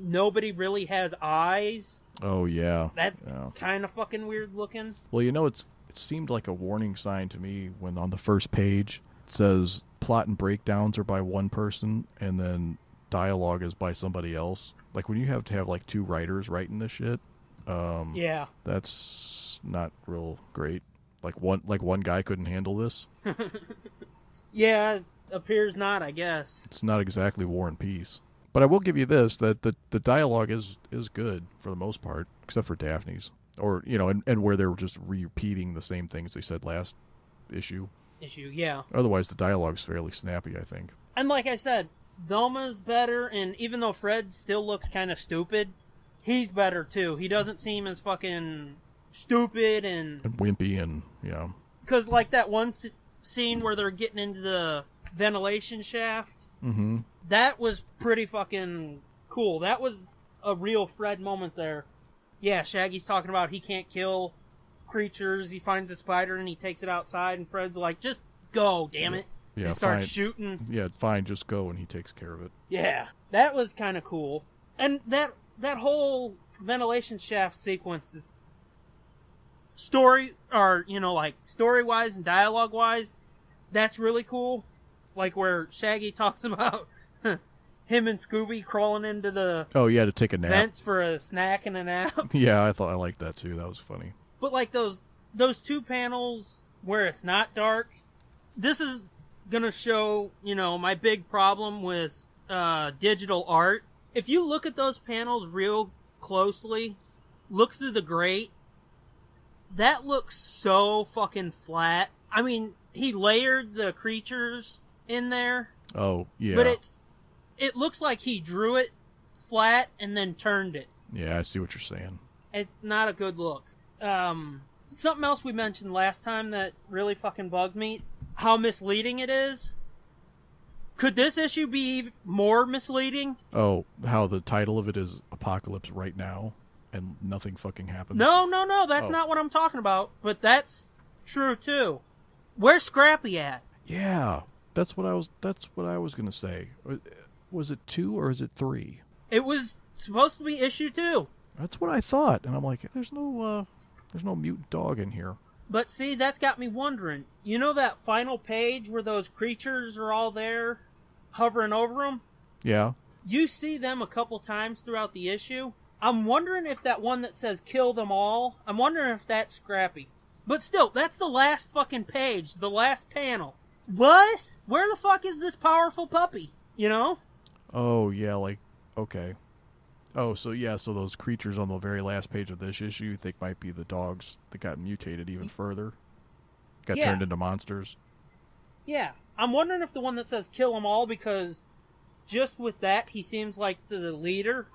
nobody really has eyes. Oh, yeah. That's kind of fucking weird looking. Well, it seemed like a warning sign to me when on the first page it says plot and breakdowns are by one person and then dialogue is by somebody else. Like when you have to have like 2 writers writing this shit, yeah, that's not real great. Like one guy couldn't handle this. Yeah, appears not, I guess. It's not exactly War and Peace. But I will give you this, that the dialogue is good for the most part, except for Daphne's. Or, and where they're just repeating the same things they said last issue. Yeah. Otherwise, the dialogue's fairly snappy, I think. And like I said, Velma's better, and even though Fred still looks kind of stupid, he's better too. He doesn't seem as fucking stupid and wimpy and, Because like that one scene where they're getting into the ventilation shaft, mm-hmm. That was pretty fucking cool. That was a real Fred moment there. Yeah, Shaggy's talking about he can't kill creatures. He finds a spider and he takes it outside, and Fred's like, just go, damn it. Yeah, he starts fine. shooting. Yeah, fine, just go, and he takes care of it. Yeah, that was kind of cool. And that whole ventilation shaft sequence is story wise and dialogue wise, that's really cool. Like where Shaggy talks about him and Scooby crawling into the to take a nap. vents for a snack and a nap. Yeah, I liked that too. That was funny. But like those two panels where it's not dark, this is gonna show, my big problem with digital art. If you look at those panels real closely, look through the grate, that looks so fucking flat. I mean, he layered the creatures in there. Oh, yeah. But it looks like he drew it flat and then turned it. Yeah, I see what you're saying. It's not a good look. Something else we mentioned last time that really fucking bugged me, how misleading it is. Could this issue be more misleading? Oh, how the title of it is Apocalypse Right Now, and nothing fucking happens? No, that's not what I'm talking about. But that's true, too. Where's Scrappy at? Yeah, that's what I was gonna say. Was it 2 or is it 3? It was supposed to be issue 2. That's what I thought, and I'm like, there's no mutant dog in here. But see, that's got me wondering. You know that final page where those creatures are all there, hovering over them? Yeah. You see them a couple times throughout the issue. I'm wondering if that one that says kill them all, I'm wondering if that's Scrappy. But still, that's the last fucking page, the last panel. What? Where the fuck is this powerful puppy? You know? Oh, yeah, okay. Oh, so those creatures on the very last page of this issue you think might be the dogs that got mutated even further? Got turned into monsters? Yeah. I'm wondering if the one that says kill them all, because just with that, he seems like the leader.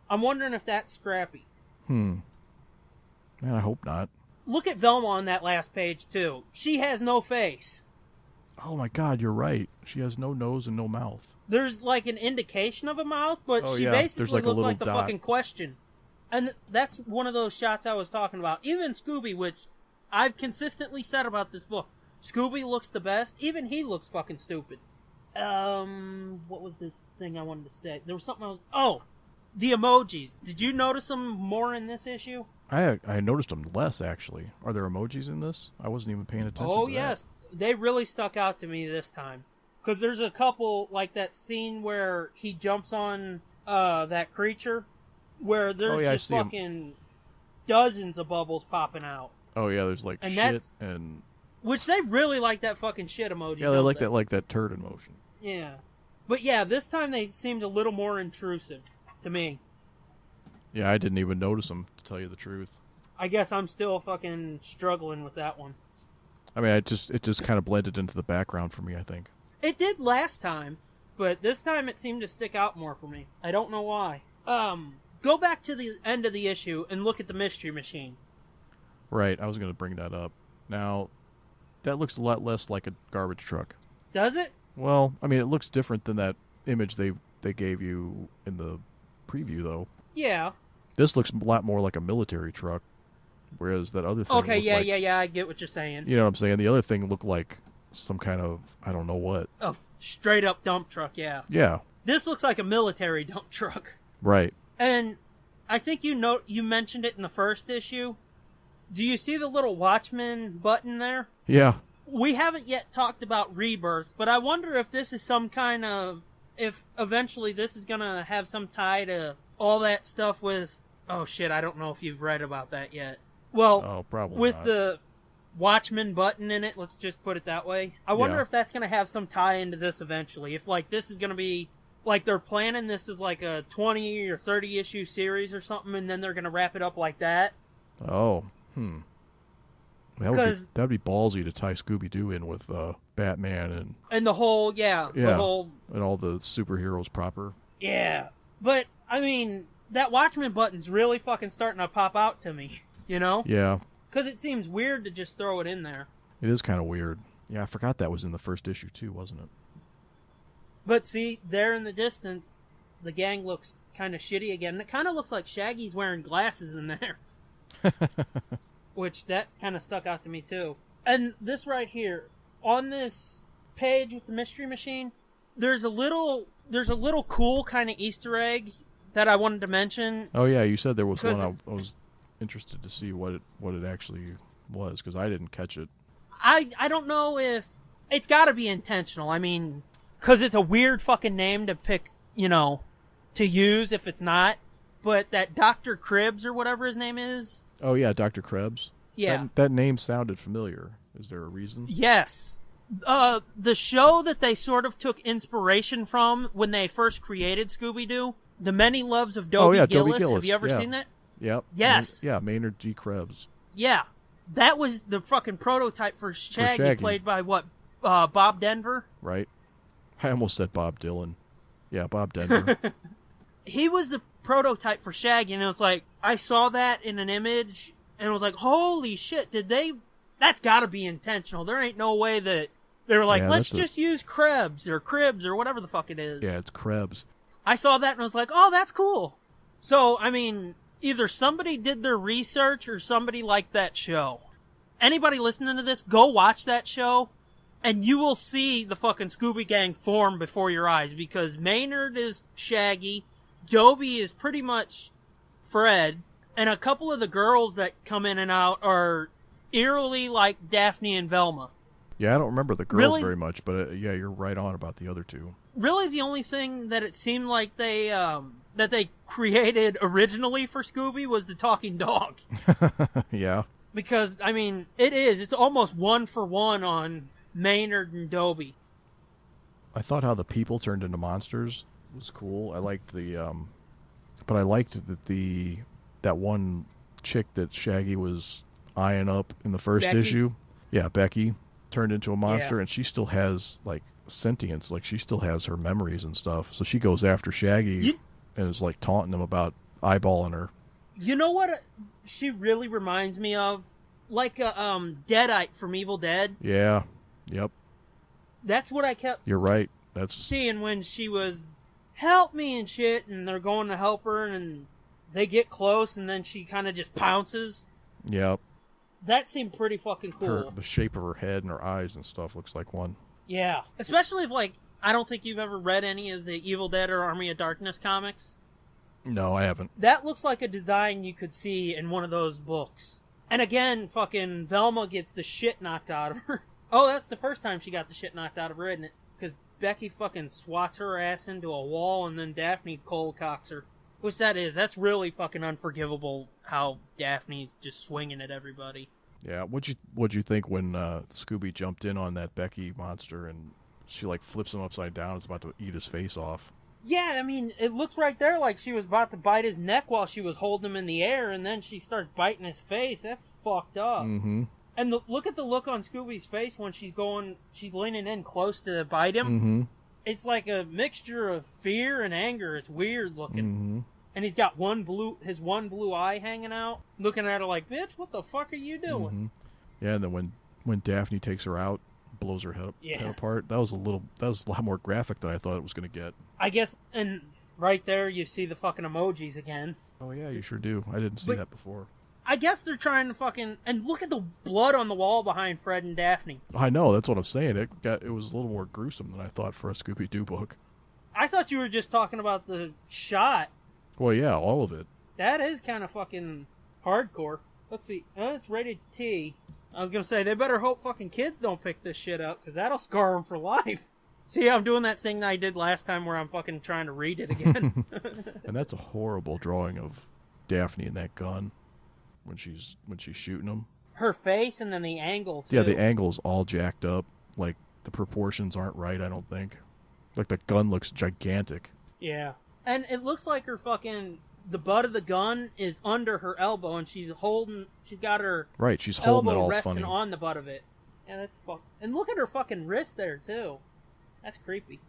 I'm wondering if that's Scrappy. Man, I hope not. Look at Velma on that last page, too. She has no face. Oh my god, you're right. She has no nose and no mouth. There's like an indication of a mouth, but she basically looks like the fucking question. And that's one of those shots I was talking about. Even Scooby, which I've consistently said about this book, Scooby looks the best. Even he looks fucking stupid. What was this thing I wanted to say? There was something else. Oh, the emojis. Did you notice them more in this issue? I noticed them less, actually. Are there emojis in this? I wasn't even paying attention to that. Oh, yes. They really stuck out to me this time. Because there's a couple, like that scene where he jumps on that creature, where there's just fucking dozens of bubbles popping out. Oh, yeah, there's like shit and... Which they really like that fucking shit emoji. Yeah, they like that turd emotion. Yeah. But yeah, this time they seemed a little more intrusive to me. Yeah, I didn't even notice them, to tell you the truth. I guess I'm still fucking struggling with that one. I mean, it just kind of blended into the background for me, I think. It did last time, but this time it seemed to stick out more for me. I don't know why. Go back to the end of the issue and look at the Mystery Machine. Right, I was going to bring that up. Now, that looks a lot less like a garbage truck. Does it? Well, I mean, it looks different than that image they gave you in the preview, though. Yeah. This looks a lot more like a military truck, whereas that other thing... Okay, yeah, I get what you're saying. You know what I'm saying? The other thing looked like some kind of, I don't know what. A straight-up dump truck, yeah. Yeah. This looks like a military dump truck. Right. And I think you mentioned it in the first issue. Do you see the little Watchman button there? Yeah. We haven't yet talked about Rebirth, but I wonder if this is some kind of... If eventually this is going to have some tie to all that stuff with... Oh, shit, I don't know if you've read about that yet. Well, probably with not. the Watchman button in it, let's just put it that way. I wonder if that's going to have some tie into this eventually. If, like, this is going to be... Like, they're planning this as, like, a 20 or 30 issue series or something, and then they're going to wrap it up like that. Oh, That would be ballsy to tie Scooby-Doo in with Batman and the whole, the whole... And all the superheroes proper. Yeah. But, I mean, that Watchman button's really fucking starting to pop out to me, you know? Yeah. Because it seems weird to just throw it in there. It is kind of weird. Yeah, I forgot that was in the first issue, too, wasn't it? But see, there in the distance, the gang looks kind of shitty again. And it kind of looks like Shaggy's wearing glasses in there. Which, that kind of stuck out to me, too. And this right here, on this page with the Mystery Machine, there's a little cool kind of Easter egg that I wanted to mention. Oh yeah, you said there was one. I was interested to see what it actually was, because I didn't catch it. I don't know if it's got to be intentional. I mean, because it's a weird fucking name to pick, to use if it's not. But that Dr. Cribbs or whatever his name is. Oh yeah, Dr. Krebs. Yeah, that name sounded familiar. Is there a reason? Yes. The show that they sort of took inspiration from when they first created Scooby-Doo, The Many Loves of Dobie Gillis. Dobie Gillis. Have you ever seen that? Yep. Yes. Maynard G. Krebs. Yeah. That was the fucking prototype for Shaggy. Played by what? Bob Denver? Right. I almost said Bob Dylan. Yeah, Bob Denver. He was the prototype for Shaggy, and it was like, I saw that in an image, and it was like, holy shit, that's gotta be intentional. There ain't no way that they were like, let's just use Krebs or whatever the fuck it is. Yeah, it's Krebs. I saw that and I was like, oh, that's cool. So, I mean, either somebody did their research or somebody liked that show. Anybody listening to this, go watch that show, and you will see the fucking Scooby Gang form before your eyes, because Maynard is Shaggy, Dobie is pretty much Fred, and a couple of the girls that come in and out are eerily like Daphne and Velma. Yeah, I don't remember the girls very much, but yeah, you're right on about the other two. Really, the only thing that it seemed like they created originally for Scooby was the talking dog. Yeah. Because, I mean, it's almost 1-for-1 on Maynard and Dobie. I thought how the people turned into monsters was cool. I liked but I liked that one chick that Shaggy was eyeing up in the first issue. Yeah, Becky turned into a monster, and she still has like sentience, like she still has her memories and stuff. So she goes after Shaggy and is like taunting him about eyeballing her. You know what she really reminds me of? Like a Deadite from Evil Dead. Yeah. Yep. That's what I kept. You're right. That's seeing when she was help me and shit, and they're going to help her, and they get close, and then she kind of just pounces. Yep. That seemed pretty fucking cool. The shape of her head and her eyes and stuff looks like one. Yeah. Especially if, like, I don't think you've ever read any of the Evil Dead or Army of Darkness comics. No, I haven't. That looks like a design you could see in one of those books. And again, fucking Velma gets the shit knocked out of her. Oh, that's the first time she got the shit knocked out of her, isn't it? Because Becky fucking swats her ass into a wall, and then Daphne cold cocks her. Which that's really fucking unforgivable, how Daphne's just swinging at everybody. Yeah, what'd you think when Scooby jumped in on that Becky monster, and she like flips him upside down, is about to eat his face off? Yeah, I mean, it looks right there like she was about to bite his neck while she was holding him in the air, and then she starts biting his face. That's fucked up. Mm-hmm. And look at the look on Scooby's face when she's leaning in close to bite him. Mm-hmm. It's like a mixture of fear and anger. It's weird looking. Mm-hmm. And he's got his one blue eye hanging out, looking at her like, bitch, what the fuck are you doing? Mm-hmm. Yeah, and then when Daphne takes her out, blows her head apart, that was a lot more graphic than I thought it was going to get. I guess, and right there you see the fucking emojis again. Oh yeah, you sure do. I didn't see that before. I guess they're trying to fucking... And look at the blood on the wall behind Fred and Daphne. I know, that's what I'm saying. It was a little more gruesome than I thought for a Scooby-Doo book. I thought you were just talking about the shot. Well, yeah, all of it. That is kind of fucking hardcore. Let's see. It's rated T. I was going to say, they better hope fucking kids don't pick this shit up, because that'll scar them for life. See, I'm doing that thing that I did last time where I'm fucking trying to read it again. And that's a horrible drawing of Daphne and that gun when she's shooting them. Her face and then the angle, too. Yeah, the angle's all jacked up. Like, the proportions aren't right, I don't think. Like, the gun looks gigantic. Yeah. And it looks like her fucking... The butt of the gun is under her elbow, and she's got her right. She's holding it all resting funny on the butt of it. Yeah, that's And look at her fucking wrist there too. That's creepy.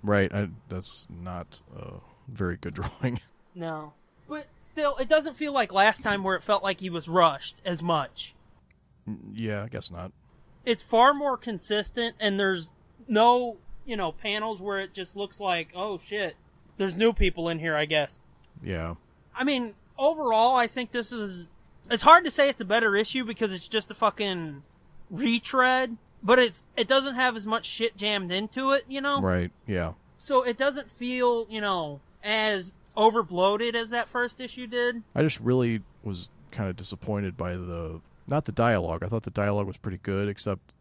Right. That's not a very good drawing. No, but still, it doesn't feel like last time where it felt like he was rushed as much. Yeah, I guess not. It's far more consistent, and there's no panels where it just looks like, oh shit, there's new people in here, I guess. Yeah. I mean, overall, I think this is... It's hard to say it's a better issue because it's just a fucking retread, but it doesn't have as much shit jammed into it, you know? Right, yeah. So it doesn't feel, you know, as overbloated as that first issue did. I just really was kind of disappointed by not the dialogue. I thought the dialogue was pretty good, except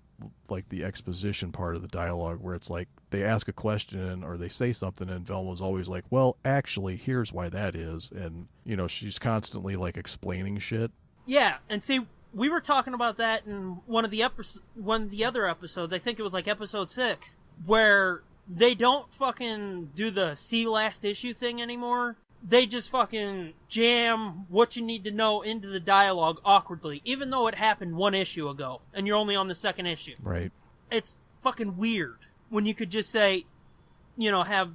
like the exposition part of the dialogue where it's like they ask a question or they say something and Velma's always like, well, actually, here's why that is. And, you know, she's constantly like explaining shit. Yeah, and see, we were talking about that in one of the other episodes. I think it was like episode 6, where they don't fucking do the see last issue thing anymore. They just fucking jam what you need to know into the dialogue awkwardly, even though it happened 1 issue ago, and you're only on the 2nd issue. Right. It's fucking weird when you could just say, you know, have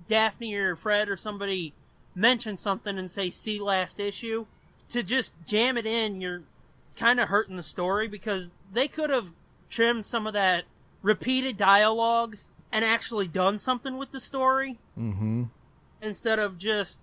Daphne or Fred or somebody mention something and say, see last issue. To just jam it in, you're kind of hurting the story, because they could have trimmed some of that repeated dialogue and actually done something with the story. Mm-hmm. Instead of just,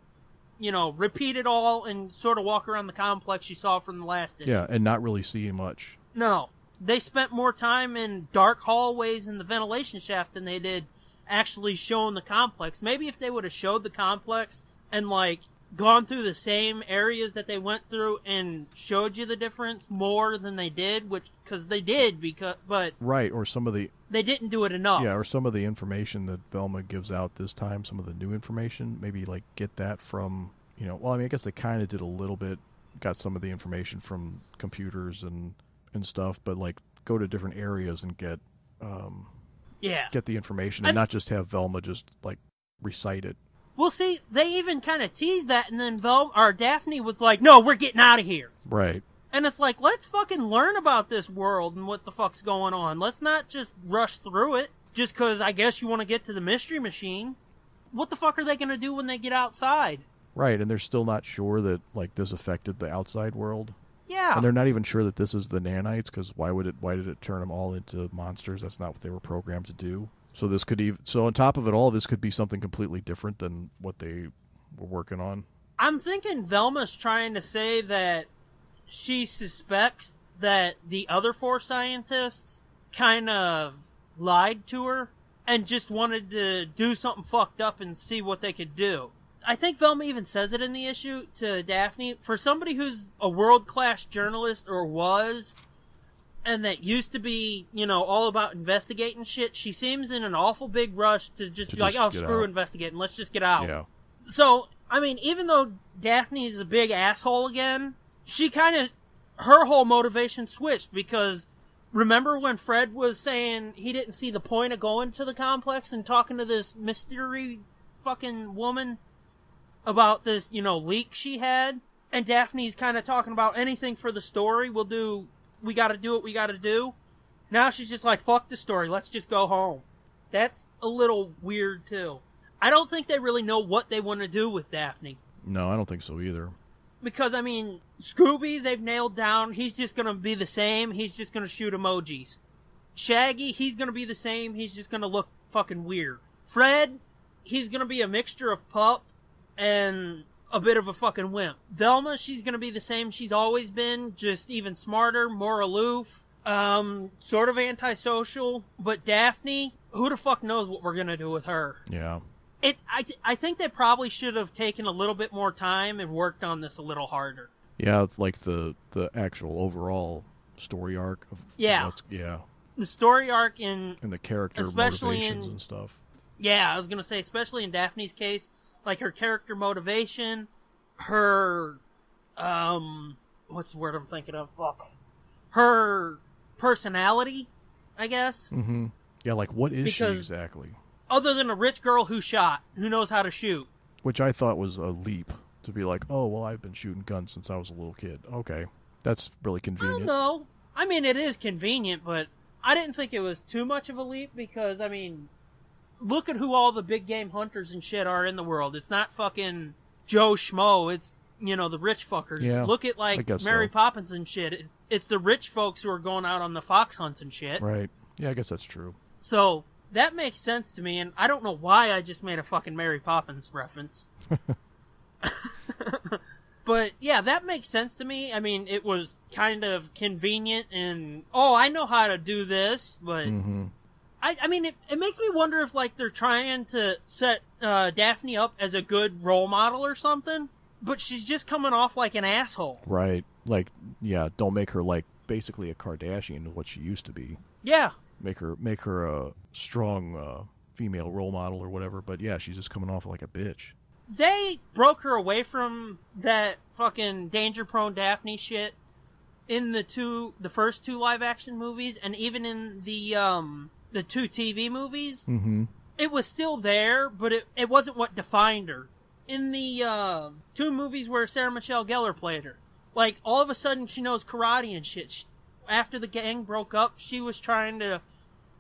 you know, repeat it all and sort of walk around the complex you saw from the last issue. Yeah, and not really see much. No. They spent more time in dark hallways in the ventilation shaft than they did actually showing the complex. Maybe if they would have showed the complex and, like, gone through the same areas that they went through and showed you the difference more than they did, because they did, but... Right, or some of the... They didn't do it enough. Yeah, or some of the information that Velma gives out this time, some of the new information, maybe, like, get that from, you know... Well, I mean, I guess they kind of did a little bit, got some of the information from computers and stuff, but, like, go to different areas and get the information and not just have Velma just, like, recite it. Well, see, they even kind of teased that, and then Daphne was like, no, we're getting out of here. Right. And it's like, let's fucking learn about this world and what the fuck's going on. Let's not just rush through it just because I guess you want to get to the mystery machine. What the fuck are they going to do when they get outside? Right, and they're still not sure that, like, this affected the outside world. Yeah. And they're not even sure that this is the nanites, because why did it turn them all into monsters? That's not what they were programmed to do. So on top of it all, this could be something completely different than what they were working on. I'm thinking Velma's trying to say that she suspects that the other 4 scientists kind of lied to her and just wanted to do something fucked up and see what they could do. I think Velma even says it in the issue to Daphne. For somebody who's a world-class journalist, or was, and that used to be, you know, all about investigating shit, she seems in an awful big rush to just be like, oh, screw investigating, let's just get out. Yeah. So, I mean, even though Daphne is a big asshole again, she kind of, her whole motivation switched, because remember when Fred was saying he didn't see the point of going to the complex and talking to this mystery fucking woman about this, you know, leak she had? And Daphne's kind of talking about anything for the story, we gotta do what we gotta do. Now she's just like, fuck the story, let's just go home. That's a little weird, too. I don't think they really know what they want to do with Daphne. No, I don't think so either. Because, I mean, Scooby, they've nailed down, he's just gonna be the same, he's just gonna shoot emojis. Shaggy, he's gonna be the same, he's just gonna look fucking weird. Fred, he's gonna be a mixture of pup and a bit of a fucking wimp. Velma, she's gonna be the same she's always been, just even smarter, more aloof, sort of antisocial. But Daphne, who the fuck knows what we're gonna do with her? Yeah. I think they probably should have taken a little bit more time and worked on this a little harder. Yeah, it's like the actual overall story arc of the story arc and the character especially motivations and stuff. Yeah, I was gonna say, especially in Daphne's case, like her character motivation, her what's the word I'm thinking of? Fuck. Her personality, I guess. Mm-hmm. Yeah, like what is she exactly? Other than a rich girl who knows how to shoot. Which I thought was a leap, to be like, oh, well, I've been shooting guns since I was a little kid. Okay. That's really convenient. No. I mean, it is convenient, but I didn't think it was too much of a leap because, I mean, look at who all the big game hunters and shit are in the world. It's not fucking Joe Schmo. It's, you know, the rich fuckers. Yeah, look at, like, Mary Poppins and shit. It's the rich folks who are going out on the fox hunts and shit. Right. Yeah, I guess that's true. So, that makes sense to me, and I don't know why I just made a fucking Mary Poppins reference. But, yeah, that makes sense to me. I mean, it was kind of convenient and, oh, I know how to do this, but... Mm-hmm. I mean, it makes me wonder if, like, they're trying to set Daphne up as a good role model or something, but she's just coming off like an asshole. Right. Like, yeah, don't make her, like, basically a Kardashian, what she used to be. Yeah. Make her a strong female role model or whatever, but yeah, she's just coming off like a bitch. They broke her away from that fucking danger-prone Daphne shit in the first 2 live-action movies, and even in the 2 TV movies. Mm-hmm. It was still there, but it wasn't what defined her. In the 2 movies where Sarah Michelle Gellar played her, like, all of a sudden she knows karate and shit. After the gang broke up, she was trying to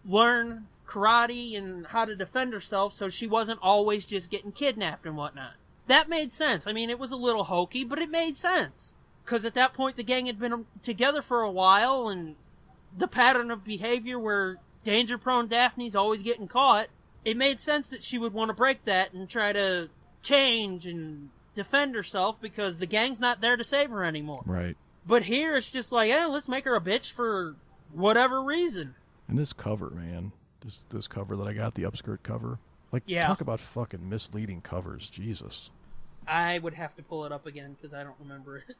learn karate and how to defend herself so she wasn't always just getting kidnapped and whatnot. That made sense. I mean, it was a little hokey, but it made sense. Because at that point, the gang had been together for a while, and the pattern of behavior where danger-prone Daphne's always getting caught, it made sense that she would want to break that and try to change and defend herself because the gang's not there to save her anymore. Right. But here it's just like, let's make her a bitch for whatever reason. And this cover, man, this cover that I got, the upskirt cover, like, Yeah. talk about fucking misleading covers, Jesus. I would have to pull it up again because I don't remember it.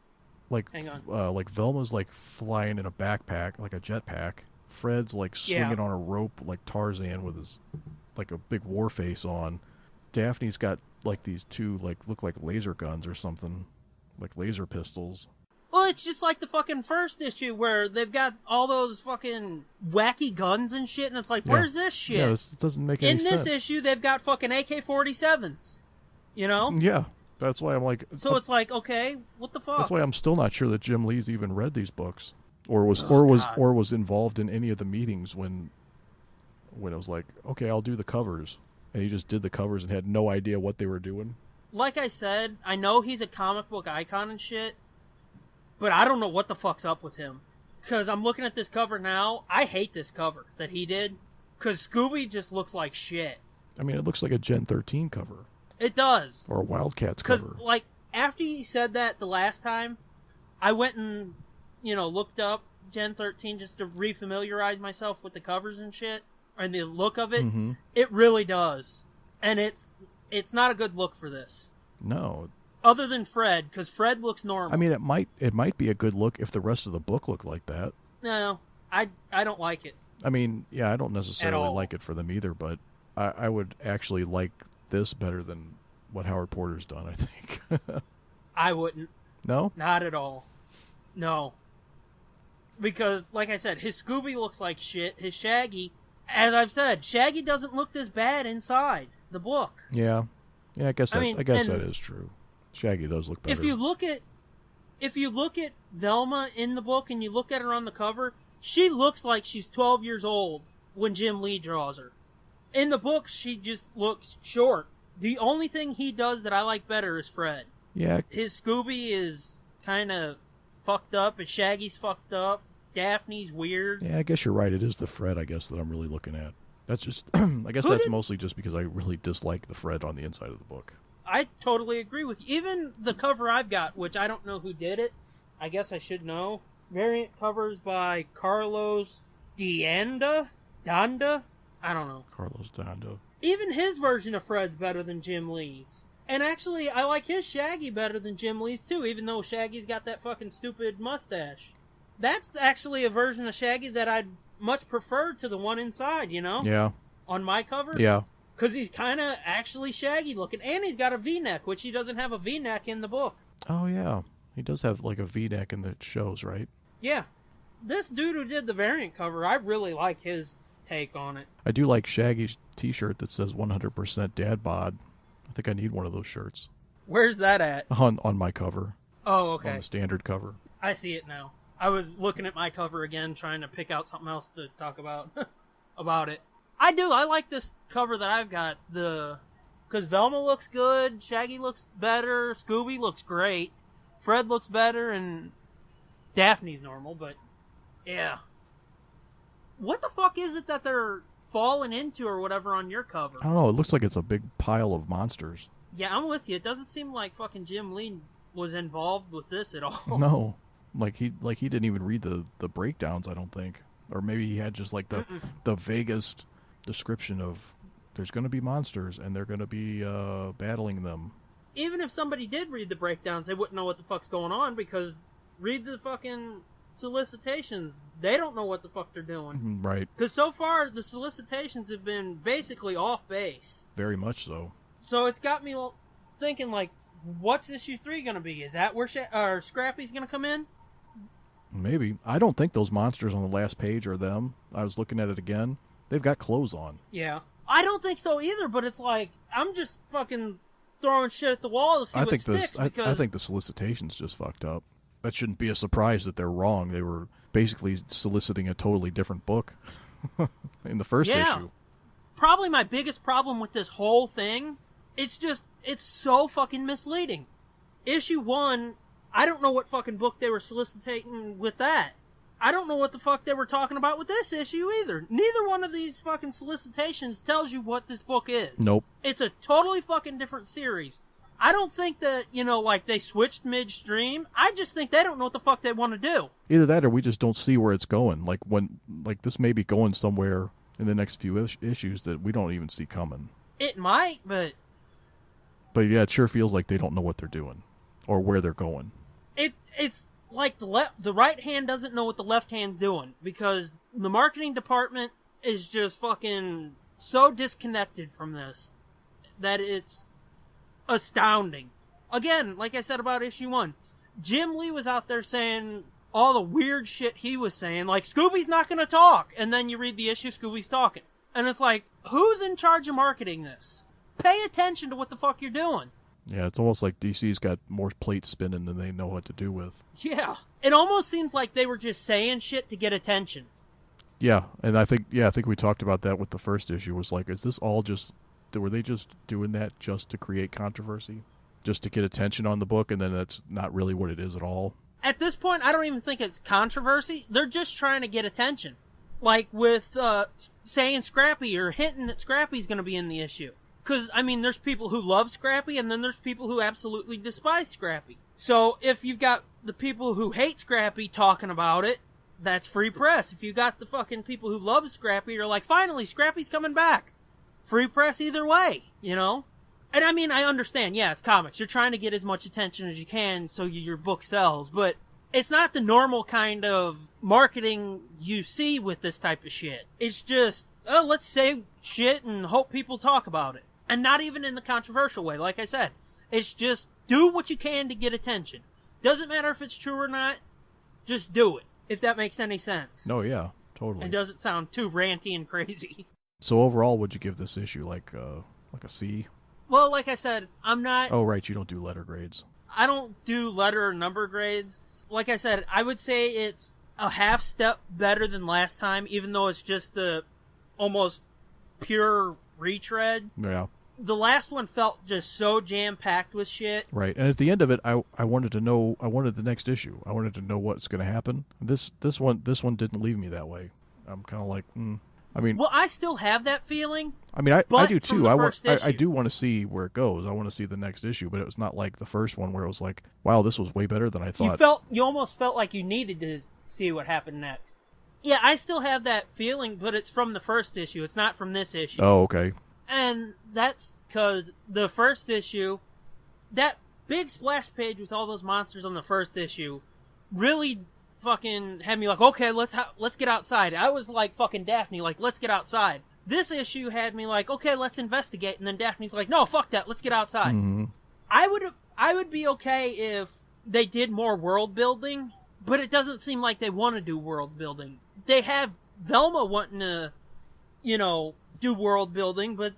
Like, Hang on. Like Velma's like flying in a backpack, like a jetpack. Fred's like swinging on a rope like Tarzan with his like a big war face on. Daphne's got like these 2 like look like laser guns or something, like laser pistols. Well, it's just like the fucking first issue where they've got all those fucking wacky guns and shit, and it's like, where's this shit? Yeah, this doesn't make any sense. In this issue, they've got fucking AK-47s. You know? Yeah, that's why I'm like... So it's like, okay, what the fuck? That's why I'm still not sure that Jim Lee's even read these books. Or was involved in any of the meetings when it was like, okay, I'll do the covers. And he just did the covers and had no idea what they were doing. Like I said, I know he's a comic book icon and shit, but I don't know what the fuck's up with him. Because I'm looking at this cover now. I hate this cover that he did. Because Scooby just looks like shit. I mean, it looks like a Gen 13 cover. It does. Or a Wildcats cover. Because, like, after you said that the last time, I went and, looked up Gen 13 just to refamiliarize myself with the covers and shit. And the look of it. Mm-hmm. It really does. And it's not a good look for this. No. Other than Fred, because Fred looks normal. I mean, it might be a good look if the rest of the book looked like that. No, I don't like it. I mean, yeah, I don't necessarily like it for them either, but I would actually like this better than what Howard Porter's done, I think. I wouldn't. No? Not at all. No. Because, like I said, his Scooby looks like shit. His Shaggy, as I've said, Shaggy doesn't look this bad inside the book. Yeah. Yeah, I guess that and is true. Shaggy does look better. If you look at Velma in the book and you look at her on the cover, she looks like she's 12 years old when Jim Lee draws her. In the book, she just looks short. The only thing he does that I like better is Fred. Yeah. His Scooby is kind of fucked up, and Shaggy's fucked up. Daphne's weird. Yeah, I guess you're right. It is the Fred, I guess, that I'm really looking at. That's just, I guess that's mostly just because I really dislike the Fred on the inside of the book. I totally agree with you. Even the cover I've got, which I don't know who did it. I guess I should know. Variant covers by Carlos Danda? I don't know. Carlos Danda. Even his version of Fred's better than Jim Lee's. And actually, I like his Shaggy better than Jim Lee's too, even though Shaggy's got that fucking stupid mustache. That's actually a version of Shaggy that I'd much prefer to the one inside, Yeah. On my cover? Yeah. Because he's kind of actually Shaggy looking. And he's got a V-neck, which he doesn't have a V-neck in the book. Oh, yeah. He does have like a V-neck in the shows, right? Yeah. This dude who did the variant cover, I really like his take on it. I do like Shaggy's t-shirt that says 100% dad bod. I think I need one of those shirts. Where's that at? On my cover. Oh, okay. On the standard cover. I see it now. I was looking at my cover again, trying to pick out something else to talk about about it. I like this cover that I've got. Because Velma looks good, Shaggy looks better, Scooby looks great, Fred looks better, and Daphne's normal, but yeah. What the fuck is it that they're falling into or whatever on your cover? I don't know. It looks like it's a big pile of monsters. Yeah, I'm with you. It doesn't seem like fucking Jim Lee was involved with this at all. No, like he didn't even read the breakdowns. I don't think, or maybe he had just like the vaguest description of there's going to be monsters and they're going to be battling them. Even if somebody did read the breakdowns, they wouldn't know what the fuck's going on, because read the fucking solicitations. They don't know what the fuck they're doing. Right. Because so far, the solicitations have been basically off base. Very much so. So it's got me thinking, like, what's issue 3 going to be? Is that where Scrappy's going to come in? Maybe. I don't think those monsters on the last page are them. I was looking at it again. They've got clothes on. Yeah. I don't think so either, but it's like, I'm just fucking throwing shit at the wall to see what sticks. I think the solicitation's just fucked up. That shouldn't be a surprise that they're wrong. They were basically soliciting a totally different book in the first issue. Probably my biggest problem with this whole thing, it's so fucking misleading. Issue 1, I don't know what fucking book they were soliciting with that. I don't know what the fuck they were talking about with this issue either. Neither one of these fucking solicitations tells you what this book is. Nope. It's a totally fucking different series. I don't think that, like they switched midstream. I just think they don't know what the fuck they want to do. Either that or we just don't see where it's going. Like this may be going somewhere in the next few issues that we don't even see coming. It might, but yeah, it sure feels like they don't know what they're doing or where they're going. It's like the right hand doesn't know what the left hand's doing, because the marketing department is just fucking so disconnected from this that it's astounding. Again, like I said about issue 1, Jim Lee was out there saying all the weird shit he was saying, like, Scooby's not going to talk, and then you read the issue, Scooby's talking. And it's like, who's in charge of marketing this? Pay attention to what the fuck you're doing. Yeah, it's almost like DC's got more plates spinning than they know what to do with. Yeah. It almost seems like they were just saying shit to get attention. Yeah, and I think we talked about that with the first issue. Was like, is this all just, were they just doing that just to create controversy? Just to get attention on the book, and then that's not really what it is at all? At this point, I don't even think it's controversy. They're just trying to get attention. Like with saying Scrappy or hinting that Scrappy's going to be in the issue. Because, I mean, there's people who love Scrappy, and then there's people who absolutely despise Scrappy. So, if you've got the people who hate Scrappy talking about it, that's free press. If you got the fucking people who love Scrappy, you're like, finally, Scrappy's coming back. Free press either way, you know? And, I mean, I understand, yeah, it's comics. You're trying to get as much attention as you can so your book sells, but it's not the normal kind of marketing you see with this type of shit. It's just, oh, let's say shit and hope people talk about it. And not even in the controversial way, like I said. It's just do what you can to get attention. Doesn't matter if it's true or not, just do it, if that makes any sense. No, yeah, totally. It doesn't sound too ranty and crazy. So overall, would you give this issue like a C? Well, like I said, I'm not... Oh, right, you don't do letter grades. I don't do letter or number grades. Like I said, I would say it's a half step better than last time, even though it's just the almost pure retread. Yeah. The last one felt just so jam-packed with shit. Right, and at the end of it, I wanted to know, I wanted the next issue. I wanted to know what's going to happen. This one didn't leave me that way. I'm kind of like, I mean... Well, I still have that feeling. I mean, I do too. I do want to see where it goes. I want to see the next issue, but it was not like the first one where it was like, wow, this was way better than I thought. You almost felt like you needed to see what happened next. Yeah, I still have that feeling, but it's from the first issue. It's not from this issue. Oh, okay. And that's because the first issue, that big splash page with all those monsters on the first issue, really fucking had me like, okay, let's get outside. I was like fucking Daphne, like, let's get outside. This issue had me like, okay, let's investigate, and then Daphne's like, no, fuck that, let's get outside. Mm-hmm. I would be okay if they did more world building, but it doesn't seem like they want to do world building. They have Velma wanting to, do world building, but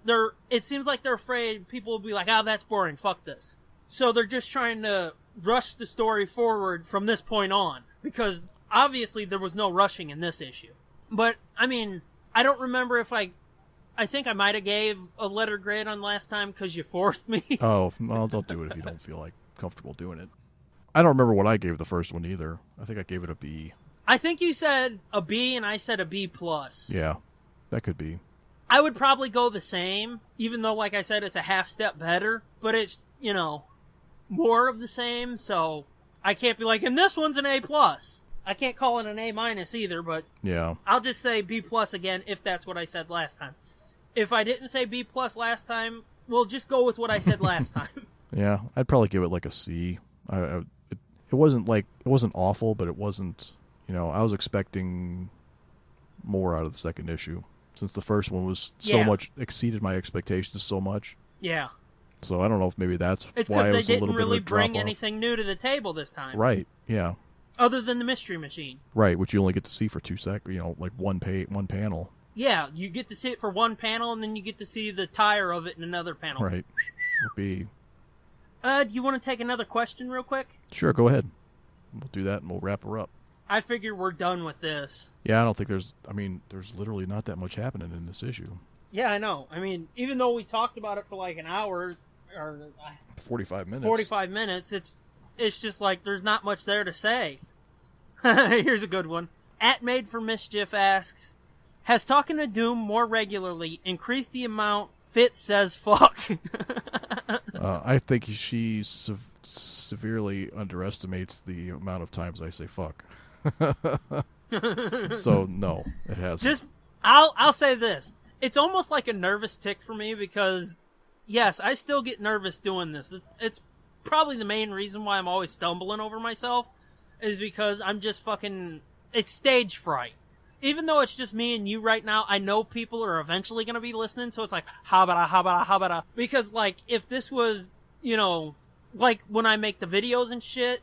it seems like they're afraid people will be like, oh, that's boring, fuck this. So they're just trying to rush the story forward from this point on, because obviously there was no rushing in this issue. But, I mean, I don't remember if I think I might have gave a letter grade on last time because you forced me. Oh, well, don't do it if you don't feel like comfortable doing it. I don't remember what I gave the first one either. I think I gave it a B. I think you said a B and I said a B+. Yeah, that could be. I would probably go the same, even though, like I said, it's a half step better. But it's, more of the same, so I can't be like, and this one's an A+. I can't call it an A- either, but Yeah. I'll just say B+ again if that's what I said last time. If I didn't say B+ last time, we'll just go with what I said last time. Yeah, I'd probably give it like a C. It wasn't awful, but it wasn't, I was expecting more out of the second issue, since the first one was so much, exceeded my expectations so much. Yeah. So I don't know if maybe that's it's why it because was they a little didn't bit really of a drop bring off. anything new to the table this time. Right, yeah. Other than the Mystery Machine. Right, which you only get to see for 2 seconds, like one panel. Yeah, you get to see it for one panel, and then you get to see the tire of it in another panel. Right. Do you want to take another question real quick? Sure, go ahead. We'll do that and we'll wrap her up. I figure we're done with this. Yeah, I don't think there's literally not that much happening in this issue. Yeah, I know. I mean, even though we talked about it for like an hour, or 45 minutes. 45 minutes, it's just like there's not much there to say. Here's a good one. @Made for Mischief asks, has talking to Doom more regularly increased the amount Fitz says fuck? I think she severely underestimates the amount of times I say fuck. So no, it hasn't. I'll say this. It's almost like a nervous tick for me because, yes, I still get nervous doing this. It's probably the main reason why I'm always stumbling over myself is because I'm just it's stage fright. Even though it's just me and you right now, I know people are eventually going to be listening, so it's like, habada. Because, like, if this was, like when I make the videos and shit,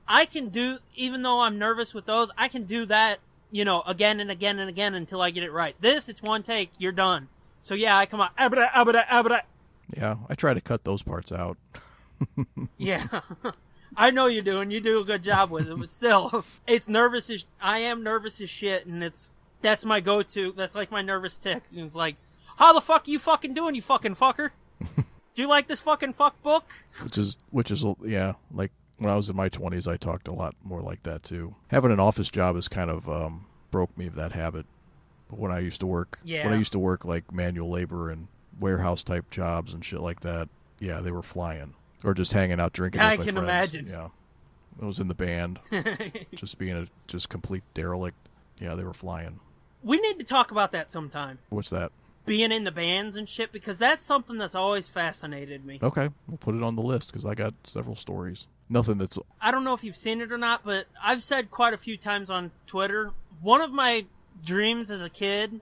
I can do, even though I'm nervous with those, I can do that, again and again and again until I get it right. This, it's one take, you're done. So yeah, I come out, abada. Yeah, I try to cut those parts out. Yeah. I know you do, and you do a good job with it, but still, I am nervous as shit, and that's my go-to. That's like my nervous tick. And it's like, how the fuck are you fucking doing, you fucking fucker? Do you like this fucking fuck book? Which is, yeah, like when I was in my 20s, I talked a lot more like that too. Having an office job has kind of broke me of that habit. But when I used to work, like manual labor and warehouse type jobs and shit like that, yeah, they were flying. Or just hanging out drinking with my friends. I can imagine. Yeah. I was in the band. Just being a complete derelict. Yeah, they were flying. We need to talk about that sometime. What's that? Being in the bands and shit, because that's something that's always fascinated me. Okay, we'll put it on the list, because I got several stories. Nothing that's... I don't know if you've seen it or not, but I've said quite a few times on Twitter, one of my dreams as a kid...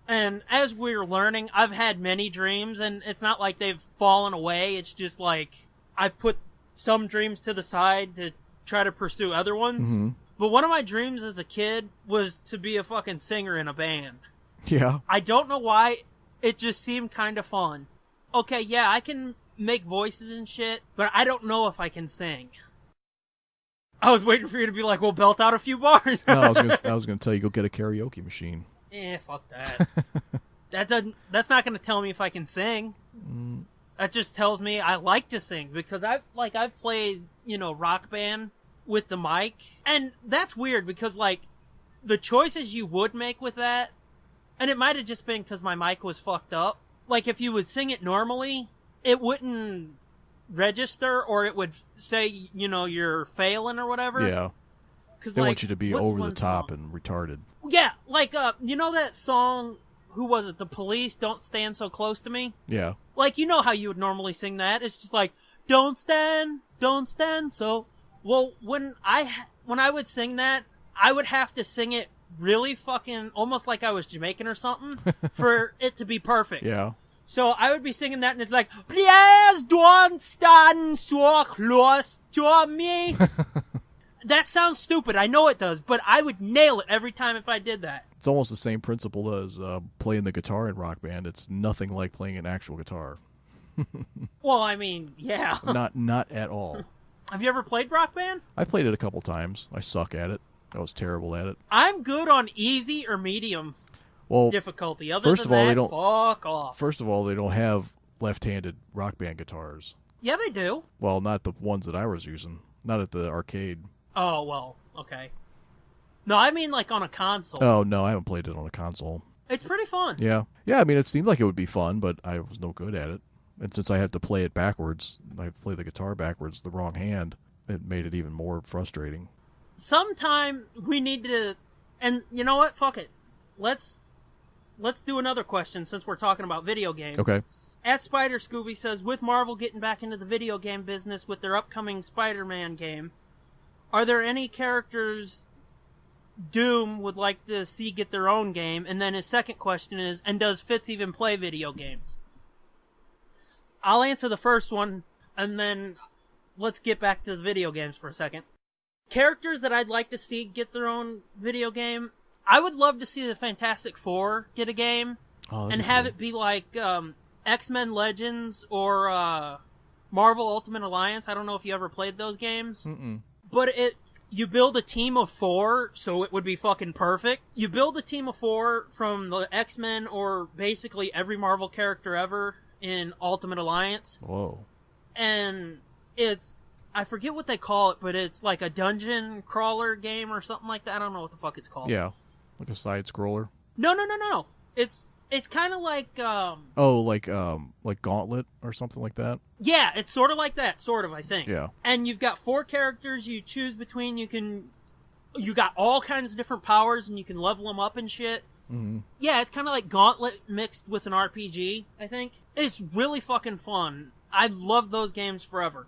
And as we're learning, I've had many dreams, and it's not like they've fallen away. It's just like I've put some dreams to the side to try to pursue other ones. Mm-hmm. But one of my dreams as a kid was to be a fucking singer in a band. Yeah. I don't know why. It just seemed kind of fun. Okay, yeah, I can make voices and shit, but I don't know if I can sing. I was waiting for you to be like, well, belt out a few bars. No, I was gonna tell you, go get a karaoke machine. Fuck that. That's not gonna tell me if I can sing. That just tells me I like to sing, because I've played, rock band with the mic, and that's weird because the choices you would make with that, and it might have just been because my mic was fucked up. Like if you would sing it normally, it wouldn't register, or it would say, you're failing or whatever. Yeah. They want you to be over the top and retarded. Yeah, that song, who was it? The Police, Don't Stand So Close to Me? Yeah. How you would normally sing that. It's just like, don't stand so... Well, when I would sing that, I would have to sing it really fucking, almost like I was Jamaican or something, for it to be perfect. Yeah. So I would be singing that, and it's like, please don't stand so close to me. That sounds stupid. I know it does, but I would nail it every time if I did that. It's almost the same principle as playing the guitar in Rock Band. It's nothing like playing an actual guitar. Well, I mean, yeah. Not at all. Have you ever played Rock Band? I played it a couple times. I suck at it. I was terrible at it. I'm good on easy or medium difficulty. Fuck off. First of all, they don't have left-handed Rock Band guitars. Yeah, they do. Well, not the ones that I was using. Not at the arcade. Oh, well, okay. No, I mean on a console. Oh, no, I haven't played it on a console. It's pretty fun. Yeah. Yeah, I mean, it seemed like it would be fun, but I was no good at it. And since I have to play it backwards, I have to play the guitar backwards, the wrong hand, it made it even more frustrating. Sometime we need to, and you know what? Fuck it. Let's do another question since we're talking about video games. Okay. At Spider Scooby says, with Marvel getting back into the video game business with their upcoming Spider-Man game, are there any characters Doom would like to see get their own game? And then his second question is, and does Fitz even play video games? I'll answer the first one, and then let's get back to the video games for a second. Characters that I'd like to see get their own video game, I would love to see the Fantastic Four get a game, and have it be like X-Men Legends or Marvel Ultimate Alliance. I don't know if you ever played those games. Mm-mm. But you build a team of 4, so it would be fucking perfect. You build a team of 4 from the X-Men or basically every Marvel character ever in Ultimate Alliance. Whoa. And I forget what they call it, but it's like a dungeon crawler game or something like that. I don't know what the fuck it's called. Yeah. Like a side scroller. No. It's kind of like like Gauntlet or something like that. Yeah, it's sort of like that, I think. Yeah. And you've got 4 characters you choose between. You got all kinds of different powers, and you can level them up and shit. Mm-hmm. Yeah, it's kind of like Gauntlet mixed with an RPG, I think. It's really fucking fun. I love those games forever.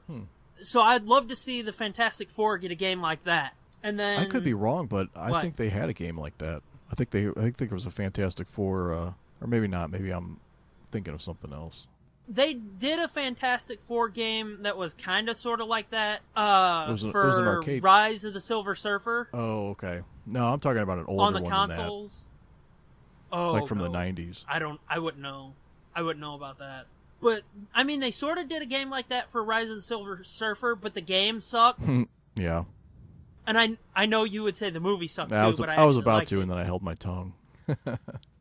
So I'd love to see the Fantastic Four get a game like that. And then I could be wrong, but I think they had a game like that. I think there was a Fantastic Four, or maybe not. Maybe I'm thinking of something else. They did a Fantastic Four game that was kind of sort of like that. It was an arcade. Rise of the Silver Surfer. Oh, okay. No, I'm talking about an older on the one consoles. Than that. Oh, like from the 90s. I wouldn't know. I wouldn't know about that. But I mean, they sort of did a game like that for Rise of the Silver Surfer, but the game sucked. Yeah. And I know you would say the movie sucked too, but I was about to, and then I held my tongue.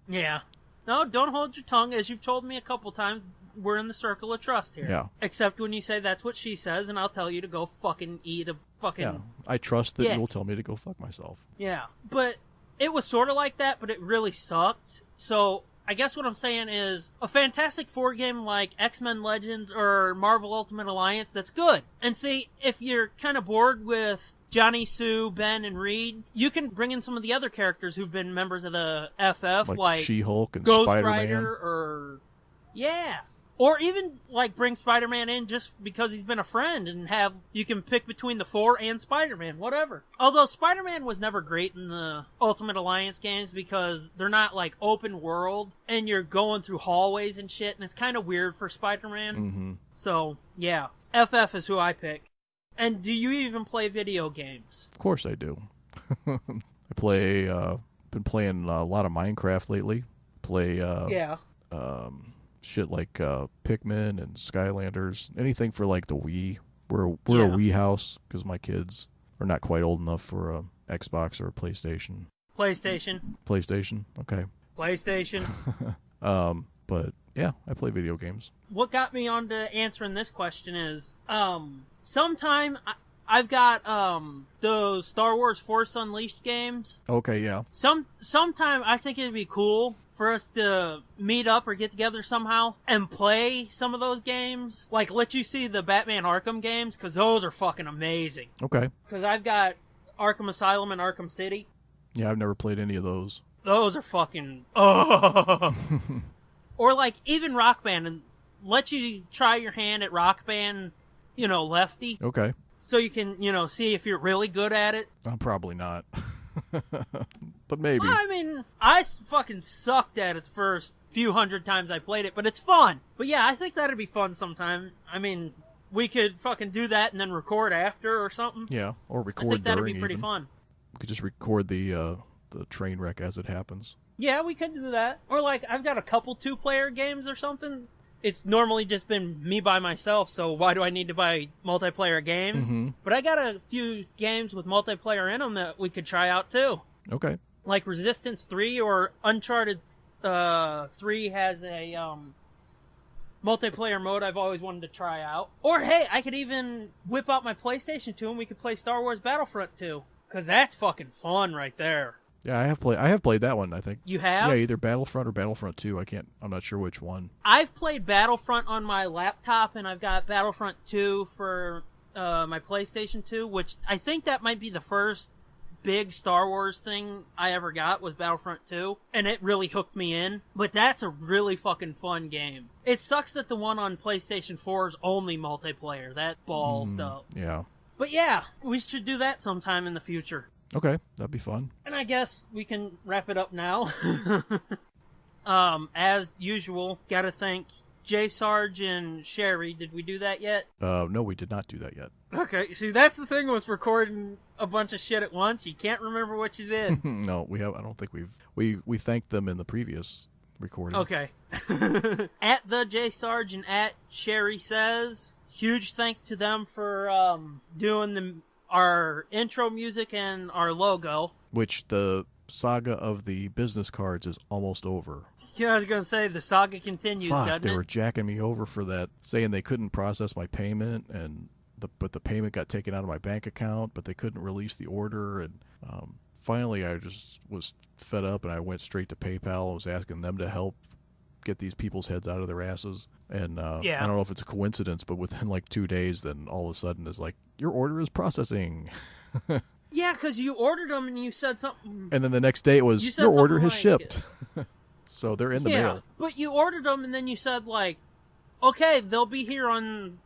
Yeah. No, don't hold your tongue. As you've told me a couple times, we're in the circle of trust here. Yeah. Except when you say that's what she says, and I'll tell you to go fucking eat a fucking... Yeah. I trust that you'll tell me to go fuck myself. Yeah. But it was sort of like that, but it really sucked. So I guess what I'm saying is a Fantastic Four game like X-Men Legends or Marvel Ultimate Alliance that's good. And see, if you're kind of bored with Johnny, Sue, Ben, and Reed, you can bring in some of the other characters who've been members of the FF, like She-Hulk and Ghost Spider-Man. Rider, or or even like bring Spider-Man in just because he's been a friend, and you can pick between the 4 and Spider-Man, whatever. Although Spider-Man was never great in the Ultimate Alliance games because they're not like open world and you're going through hallways and shit, and it's kind of weird for Spider-Man. Mm-hmm. So yeah, FF is who I pick. And do you even play video games? Of course I do. I been playing a lot of Minecraft lately. Shit like Pikmin and Skylanders. Anything for like the Wii. We're a Wii house because my kids are not quite old enough for a Xbox or a PlayStation. PlayStation. Okay. PlayStation. But yeah, I play video games. What got me on to answering this question is, sometime I've got those Star Wars Force Unleashed games. Okay, yeah. Sometime I think it'd be cool for us to meet up or get together somehow and play some of those games. Like, let you see the Batman Arkham games, because those are fucking amazing. Okay. Because I've got Arkham Asylum and Arkham City. Yeah, I've never played any of those. Those are fucking... Or like even Rock Band, and let you try your hand at Rock Band, lefty. Okay. So you can, see if you're really good at it. Probably not. But maybe. I mean, I fucking sucked at it the first few hundred times I played it, but it's fun. But yeah, I think that'd be fun sometime. I mean, we could fucking do that and then record after or something. Yeah, or record I think that'd during be pretty even. fun. We could just record the train wreck as it happens. Yeah, we could do that. Or like, I've got a couple 2-player games or something. It's normally just been me by myself, so why do I need to buy multiplayer games? Mm-hmm. But I got a few games with multiplayer in them that we could try out too. Okay. Like Resistance 3 or Uncharted 3 has a multiplayer mode I've always wanted to try out. Or hey, I could even whip out my PlayStation 2 and we could play Star Wars Battlefront 2. Because that's fucking fun right there. Yeah, I have played that one, I think. You have? Yeah, either Battlefront or Battlefront 2. I'm not sure which one. I've played Battlefront on my laptop, and I've got Battlefront 2 for my PlayStation 2, which I think that might be the first big Star Wars thing I ever got was Battlefront 2, and it really hooked me in. But that's a really fucking fun game. It sucks that the one on PlayStation 4 is only multiplayer. That balls up. Yeah. But yeah, we should do that sometime in the future. Okay, that'd be fun. And I guess we can wrap it up now. As usual, gotta thank J. Sarge and Sherry. Did we do that yet? No, we did not do that yet. Okay, see, that's the thing with recording a bunch of shit at once. You can't remember what you did. No, we have. I don't think we thanked them in the previous recording. Okay. At the J. Sarge and at Sherry Says, huge thanks to them for doing our intro music and our logo. Which the saga of the business cards is almost over. Yeah, I was going to say, the saga continues, doesn't they it? were jacking me over for that, saying they couldn't process my payment, but the payment got taken out of my bank account, but they couldn't release the order, and finally I just was fed up, and I went straight to PayPal. I was asking them to help get these people's heads out of their asses, and I don't know if it's a coincidence, but within like 2 days, then all of a sudden it's like, your order is processing. Yeah, because you ordered them and you said something. And then the next day it was, your order has shipped. So they're in the mail. Yeah, but you ordered them and then you said, like, okay, they'll be here on,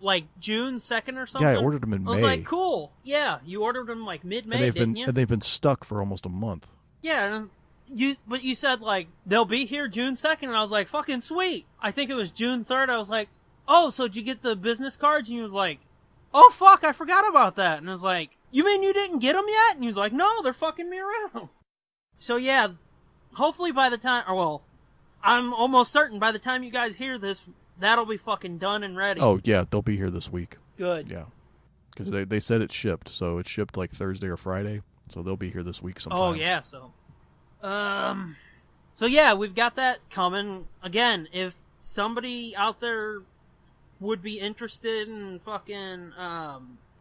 like, June 2nd or something. Yeah, I ordered them in May. I was like, cool. Yeah, you ordered them, like, mid-May, didn't you? And they've been stuck for almost a month. Yeah, but you said, like, they'll be here June 2nd, and I was like, fucking sweet. I think it was June 3rd. I was like, oh, so did you get the business cards? And he was like, oh, fuck, I forgot about that. And I was like, you mean you didn't get them yet? And he was like, no, they're fucking me around. So, yeah, hopefully by the time, I'm almost certain by the time you guys hear this, that'll be fucking done and ready. Oh, yeah, they'll be here this week. Good. Yeah. Because they said it shipped, so it shipped like Thursday or Friday, so they'll be here this week sometime. Oh, yeah, so. So, yeah, we've got that coming. Again, if somebody out there would be interested in fucking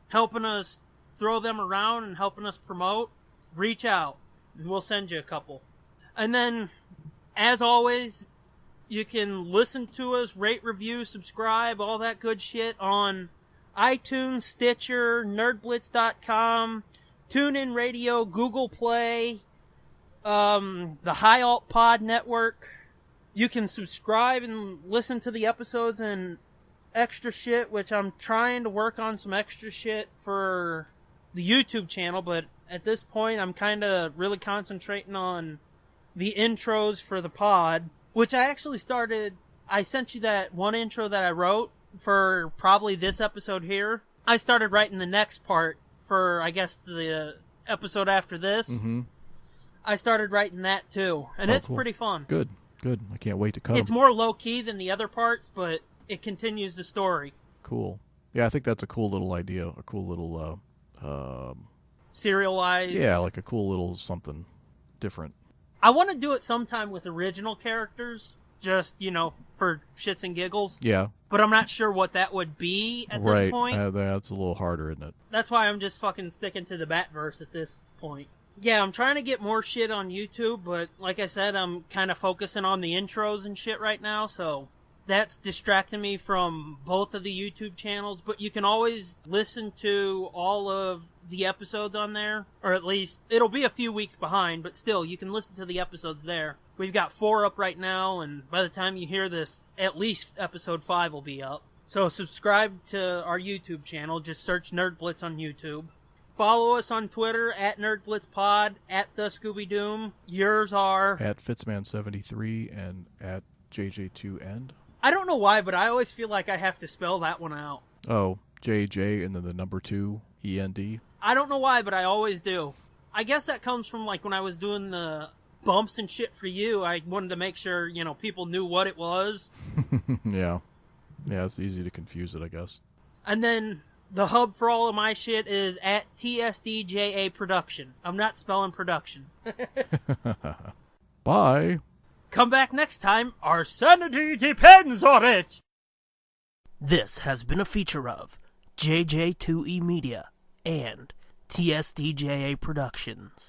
helping us throw them around and helping us promote, reach out, and we'll send you a couple. And then, as always, you can listen to us, rate, review, subscribe, all that good shit on iTunes, Stitcher, nerdblitz.com, TuneIn Radio, Google Play, the High Alt Pod Network. You can subscribe and listen to the episodes and extra shit, which I'm trying to work on some extra shit for the YouTube channel, but at this point I'm kind of really concentrating on the intros for the pod, which I actually started. I sent you that one intro that I wrote for probably this episode here. I started writing the next part for, I guess, the episode after this. Mm-hmm. I started writing that too, and it's cool. pretty fun. Good. I can't wait to cover. It's more low-key than the other parts, but it continues the story. Cool. Yeah, I think that's a cool little idea. A cool little, serialized. Yeah, like a cool little something different. I want to do it sometime with original characters, just, for shits and giggles. Yeah. But I'm not sure what that would be at this point. Right, that's a little harder, isn't it? That's why I'm just fucking sticking to the Batverse at this point. Yeah, I'm trying to get more shit on YouTube, but like I said, I'm kind of focusing on the intros and shit right now, so that's distracting me from both of the YouTube channels. But you can always listen to all of the episodes on there, or at least it'll be a few weeks behind, but still, you can listen to the episodes there. We've got 4 up right now, and by the time you hear this, at least episode 5 will be up. So subscribe to our YouTube channel, just search Nerd Blitz on YouTube. Follow us on Twitter, at NerdBlitzPod, at the Scooby-Doo. Yours are... At Fitzman73 and at JJ2End. I don't know why, but I always feel like I have to spell that one out. Oh, JJ and then the number 2, END. I don't know why, but I always do. I guess that comes from, like, when I was doing the bumps and shit for you, I wanted to make sure, people knew what it was. Yeah. Yeah, it's easy to confuse it, I guess. And then the hub for all of my shit is at TSDJA Production. I'm not spelling production. Bye. Come back next time. Our sanity depends on it. This has been a feature of JJ2E Media and TSDJA Productions.